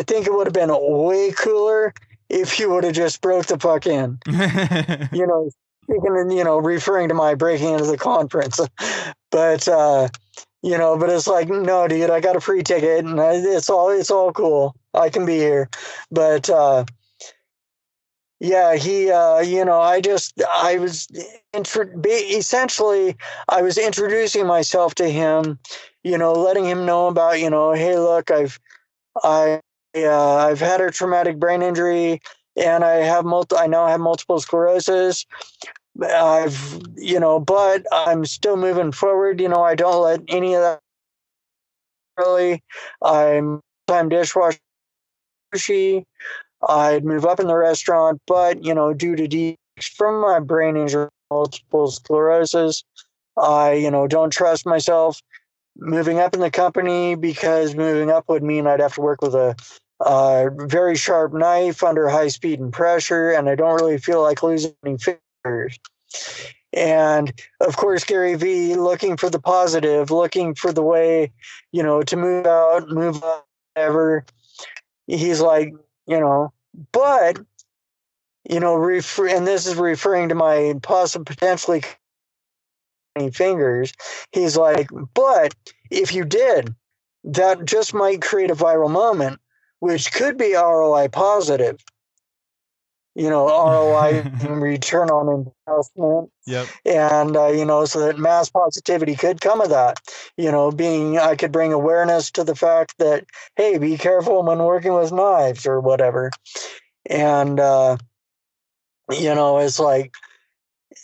S1: think it would have been way cooler if you would have just broke the fuck in. Speaking and referring to my breaking into the conference. But but it's like, no, dude, I got a free ticket and it's all cool. I can be here. But yeah, he essentially I was introducing myself to him, letting him know about, hey, look, I've had a traumatic brain injury, and I now have multiple sclerosis. But I'm still moving forward. I don't let any of that really. I'm time dishwasher. I'd move up in the restaurant, but due to from my brain injury, multiple sclerosis, I don't trust myself moving up in the company, because moving up would mean I'd have to work with a very sharp knife under high speed and pressure, and I don't really feel like losing any fingers. And of course, Gary Vee, looking for the positive, looking for the way, to move out, move up, whatever. He's like, but, and this is referring to my potentially fingers. He's like, but if you did, that just might create a viral moment, which could be ROI positive. ROI return on investment.
S2: Yep.
S1: And, so that mass positivity could come of that, I could bring awareness to the fact that, hey, be careful when working with knives or whatever. And, it's like,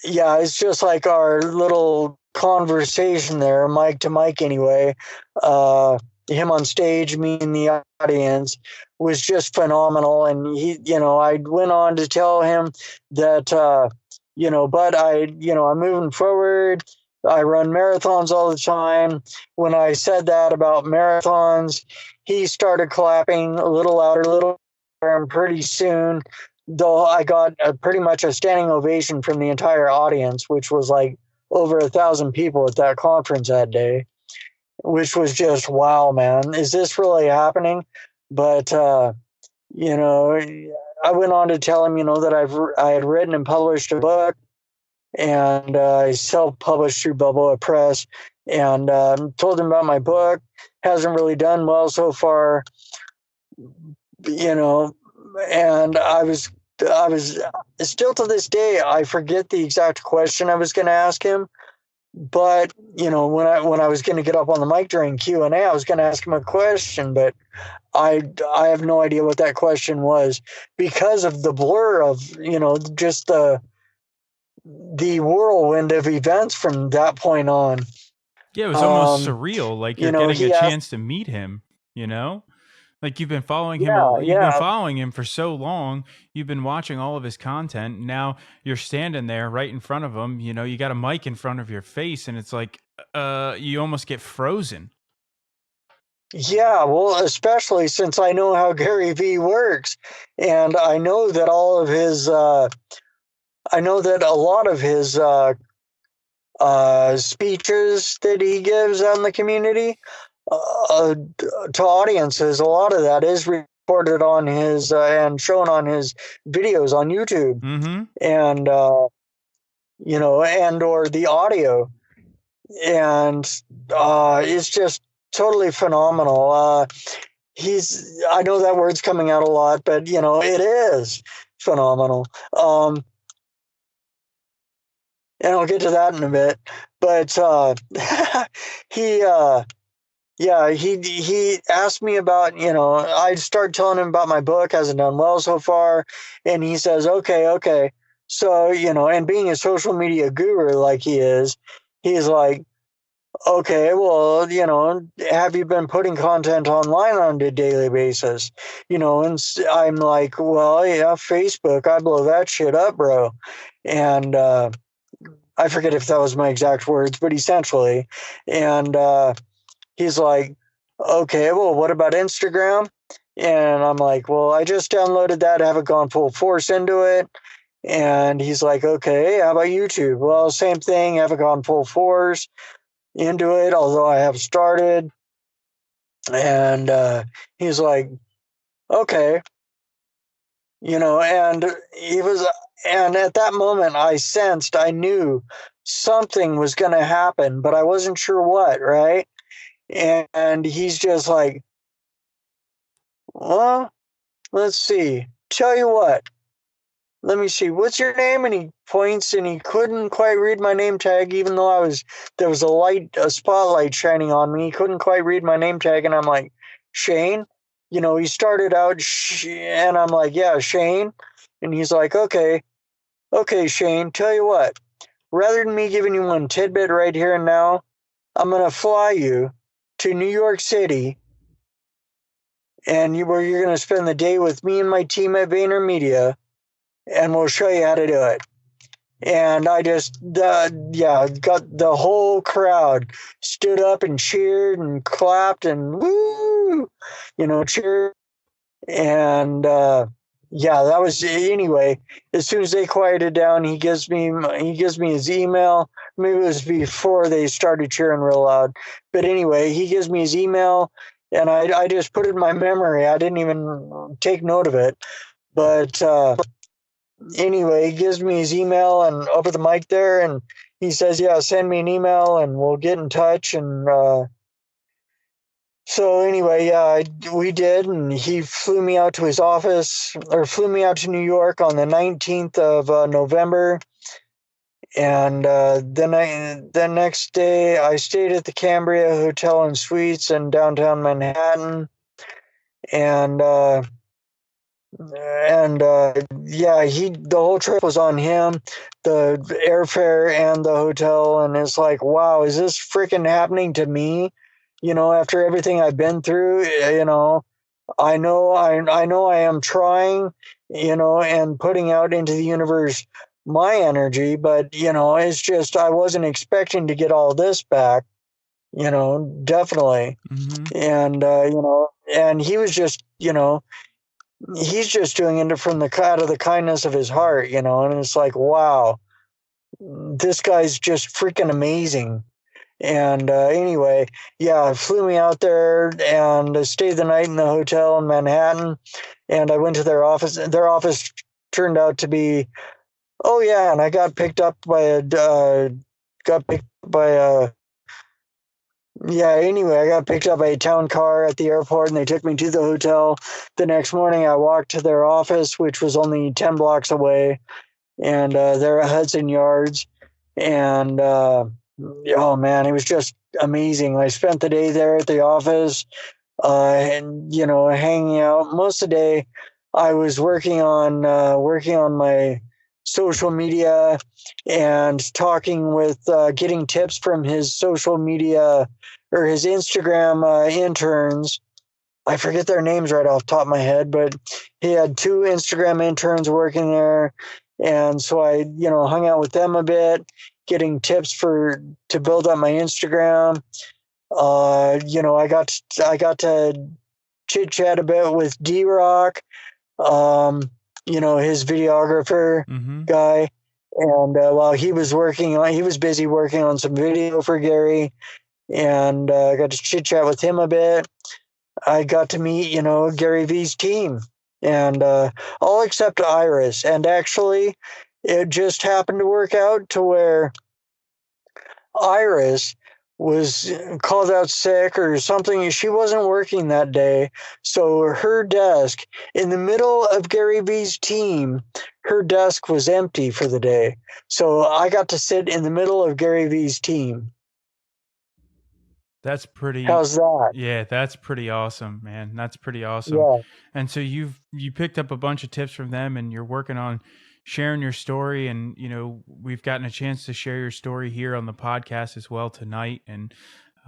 S1: yeah, it's just like our little conversation there, mic to mic anyway. Him on stage, me in the audience, was just phenomenal. And I went on to tell him that, but I'm moving forward. I run marathons all the time. When I said that about marathons, he started clapping a little louder, and pretty soon, though, I got pretty much a standing ovation from the entire audience, which was like over 1,000 people at that conference that day, which was just, wow, man, is this really happening? But, I went on to tell him, that I had written and published a book, and I self-published through Balboa Press, and told him about my book. Hasn't really done well so far, and I was still, to this day, I forget the exact question I was going to ask him. But, when I was going to get up on the mic during Q&A, I was going to ask him a question, but I have no idea what that question was, because of the blur of, just the whirlwind of events from that point on.
S2: Yeah, it was almost surreal. Like you're getting a chance to meet him, Like you've been following him. You've been following him for so long. You've been watching all of his content. Now you're standing there right in front of him. You got a mic in front of your face, and it's like you almost get frozen.
S1: Yeah, well, especially since I know how Gary Vee works, and I know that all of his, I know that a lot of his speeches that he gives out in the community to audiences, a lot of that is recorded on his and shown on his videos on YouTube, and and or the audio, and it's just totally phenomenal. I know that word's coming out a lot, but it is phenomenal. And I'll get to that in a bit. But he asked me about, I start telling him about my book, hasn't done well so far, and he says, okay. So, and being a social media guru like he is, he's like, okay, well, have you been putting content online on a daily basis? And I'm like, well, yeah, Facebook, I blow that shit up, bro. And I forget if that was my exact words, but essentially. And he's like, okay, well, what about Instagram? And I'm like, well, I just downloaded that, haven't gone full force into it. And he's like, okay, how about YouTube? Well, same thing, haven't gone full force into it, although I have started. And he's like, okay, and he was, and at that moment, I knew something was going to happen, but I wasn't sure what, right? And he's just like, well, let's see. Tell you what, let me see. What's your name? And he points, and he couldn't quite read my name tag, even though there was a spotlight shining on me. He couldn't quite read my name tag, and I'm like, Shane. He started out, and I'm like, yeah, Shane. And he's like, okay, Shane. Tell you what, rather than me giving you one tidbit right here and now, I'm gonna fly you to New York City, and where you're gonna spend the day with me and my team at VaynerMedia, and we'll show you how to do it. And I just, got the whole crowd stood up and cheered and clapped and woo, cheered. And that was anyway. As soon as they quieted down, he gives me his email. Maybe it was before they started cheering real loud. But anyway, he gives me his email, and I just put it in my memory. I didn't even take note of it, but. Anyway, he gives me his email and over the mic there, and he says, yeah, send me an email and we'll get in touch. And so anyway, yeah, we did, and he flew me out to his office, or flew me out to New York on the 19th of November. And the next day I stayed at the Cambria Hotel and Suites in downtown Manhattan. And the whole trip was on him, the airfare and the hotel. And it's like, wow, is this freaking happening to me? After everything I've been through, I know I am trying, and putting out into the universe my energy, but it's just, I wasn't expecting to get all this back, definitely.
S2: Mm-hmm.
S1: And and he was just, he's just doing it from out of the kindness of his heart, and it's like, wow, this guy's just freaking amazing. And anyway, yeah, flew me out there, and I stayed the night in the hotel in Manhattan, and I went to their office. Their office turned out to be, oh yeah, and I got picked up by anyway, I got picked up by a town car at the airport, and they took me to the hotel. The next morning, I walked to their office, which was only 10 blocks away, and they're at Hudson Yards. And oh man, it was just amazing. I spent the day there at the office, and hanging out. Most of the day, I was working on my social media and talking with, getting tips from his social media or his Instagram interns. I forget their names right off the top of my head, but he had 2 Instagram interns working there. And so I, hung out with them a bit, getting tips to build up my Instagram. I got to chit chat a bit with D-Rock, his videographer
S2: Mm-hmm.
S1: guy. And while he was busy working on some video for Gary, and I got to chit chat with him a bit. I got to meet, Gary V's team, and all except Iris. And actually, it just happened to work out to where Iris was called out sick or something. She wasn't working that day. So her desk in the middle of Gary V's team, her desk was empty for the day. So I got to sit in the middle of Gary V's team.
S2: That's pretty.
S1: How's that?
S2: Yeah, that's pretty awesome, man. That's pretty awesome.
S1: Yeah.
S2: And so you picked up a bunch of tips from them, and you're working on sharing your story. And, we've gotten a chance to share your story here on the podcast as well tonight. And,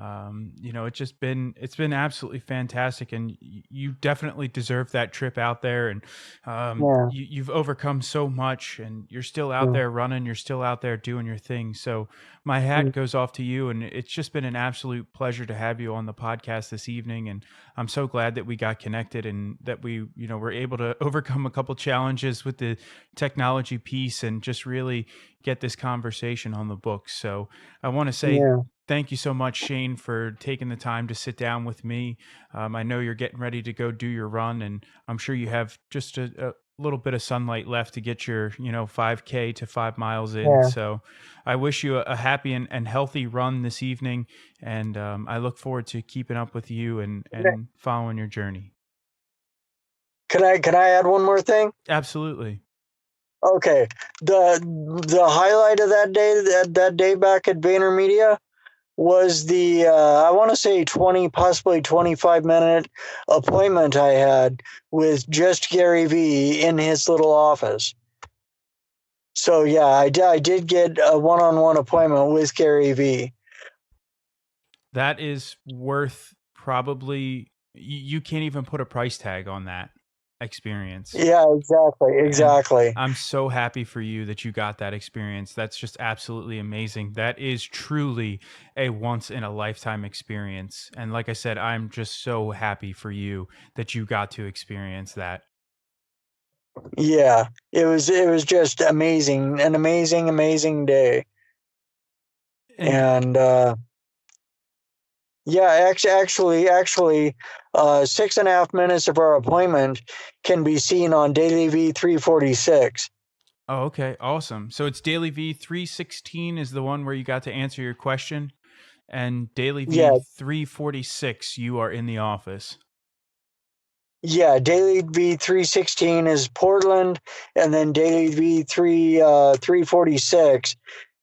S2: it's been absolutely fantastic, and you definitely deserve that trip out there. And
S1: Yeah.
S2: you've overcome so much, and you're still out
S1: Yeah.
S2: there running, you're still out there doing your thing. So my hat goes off to you, and it's just been an absolute pleasure to have you on the podcast this evening. And I'm so glad that we got connected, and that we, were able to overcome a couple challenges with the technology piece, and just really get this conversation on the books. So I want to say
S1: Yeah.
S2: thank you so much, Shane, for taking the time to sit down with me. I know you're getting ready to go do your run, and I'm sure you have just a little bit of sunlight left to get your, 5K to 5 miles in.
S1: Yeah.
S2: So I wish you a happy and healthy run this evening. And I look forward to keeping up with you and following your journey.
S1: Can I add one more thing?
S2: Absolutely.
S1: Okay. The highlight of that day back at VaynerMedia was the I want to say 20, possibly 25-minute appointment I had with just Gary Vee in his little office. So yeah, I did get a one-on-one appointment with Gary Vee.
S2: That is worth probably, you can't even put a price tag on that experience.
S1: Yeah, exactly.
S2: And I'm so happy for you that you got that experience. That's just absolutely amazing. That is truly a once in a lifetime experience. And like I said, I'm just so happy for you that you got to experience that.
S1: Yeah, it was just amazing, an amazing day. And yeah, actually, 6.5 minutes of our appointment can be seen on Daily V 346.
S2: Oh, okay. Awesome. So it's Daily V 316 is the one where you got to answer your question. And Daily V
S1: Yeah.
S2: 346, you are in the office.
S1: Yeah, Daily V 316 is Portland, and then Daily V 346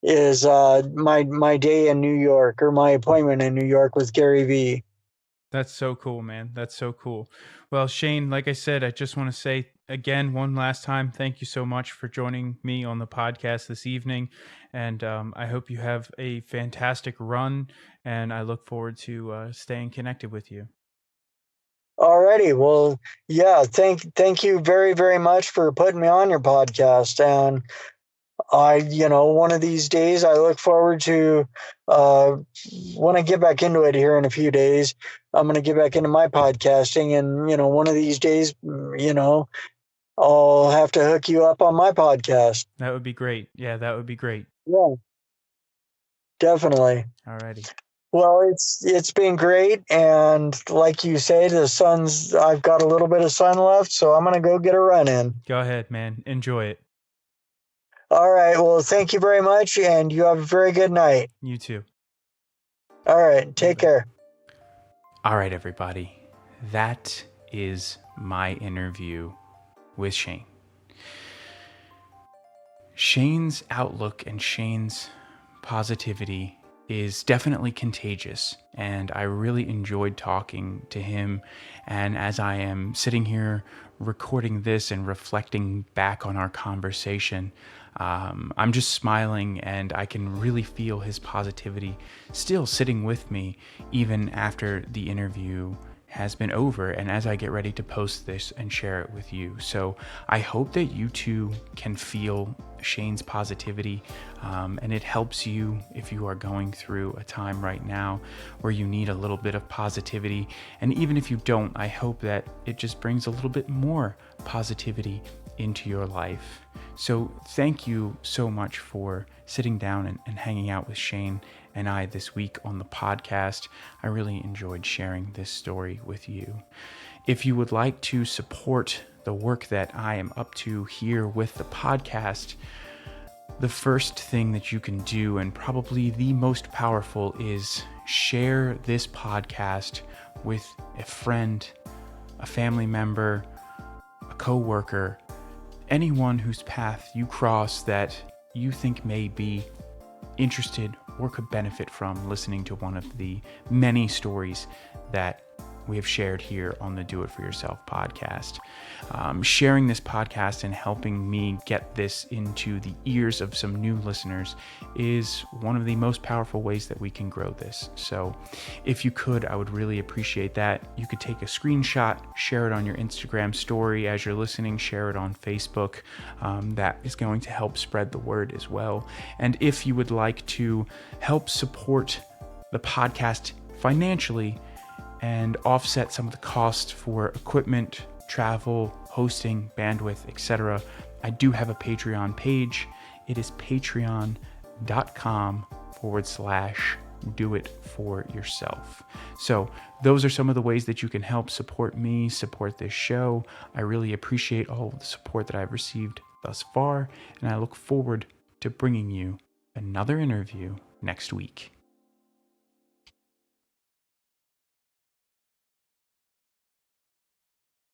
S1: is my day in New York, or my appointment in New York with Gary Vee.
S2: That's so cool, man. That's so cool. Well, Shane, like I said, I just want to say again, one last time, thank you so much for joining me on the podcast this evening. And I hope you have a fantastic run, and I look forward to staying connected with you.
S1: Alrighty, well, yeah, thank you very much for putting me on your podcast. And one of these days, I look forward to when I get back into it here in a few days. I'm going to get back into my podcasting, and one of these days, I'll have to hook you up on my podcast.
S2: That would be great. Yeah, that would be great.
S1: Yeah, definitely.
S2: Alrighty.
S1: Well, it's been great, and like you say, I've got a little bit of sun left, so I'm gonna go get a run in.
S2: Go ahead, man. Enjoy it.
S1: All right. Well, thank you very much, and you have a very good night.
S2: You too.
S1: All right. Take care.
S2: All right, everybody. That is my interview with Shane. Shane's outlook and Shane's positivity is definitely contagious, and I really enjoyed talking to him. And as I am sitting here recording this and reflecting back on our conversation, I'm just smiling, and I can really feel his positivity still sitting with me even after the interview has been over, and as I get ready to post this and share it with you. So I hope that you too can feel Shane's positivity, and it helps you if you are going through a time right now where you need a little bit of positivity. And even if you don't, I hope that it just brings a little bit more positivity into your life. So thank you so much for sitting down and hanging out with Shane and I this week on the podcast. I really enjoyed sharing this story with you. If you would like to support the work that I am up to here with the podcast, the first thing that you can do, and probably the most powerful, is share this podcast with a friend, a family member, a coworker, anyone whose path you cross that you think may be interested or could benefit from listening to one of the many stories that we have shared here on the Do It For Yourself podcast. Sharing this podcast and helping me get this into the ears of some new listeners is one of the most powerful ways that we can grow this. So if you could, I would really appreciate that. You could take a screenshot, share it on your Instagram story as you're listening, share it on Facebook. That is going to help spread the word as well. And if you would like to help support the podcast financially and offset some of the cost for equipment, travel, hosting, bandwidth, etc., I do have a Patreon page. It is patreon.com/do-it-for-yourself. So those are some of the ways that you can help support me, support this show. I really appreciate all of the support that I've received thus far, and I look forward to bringing you another interview next week.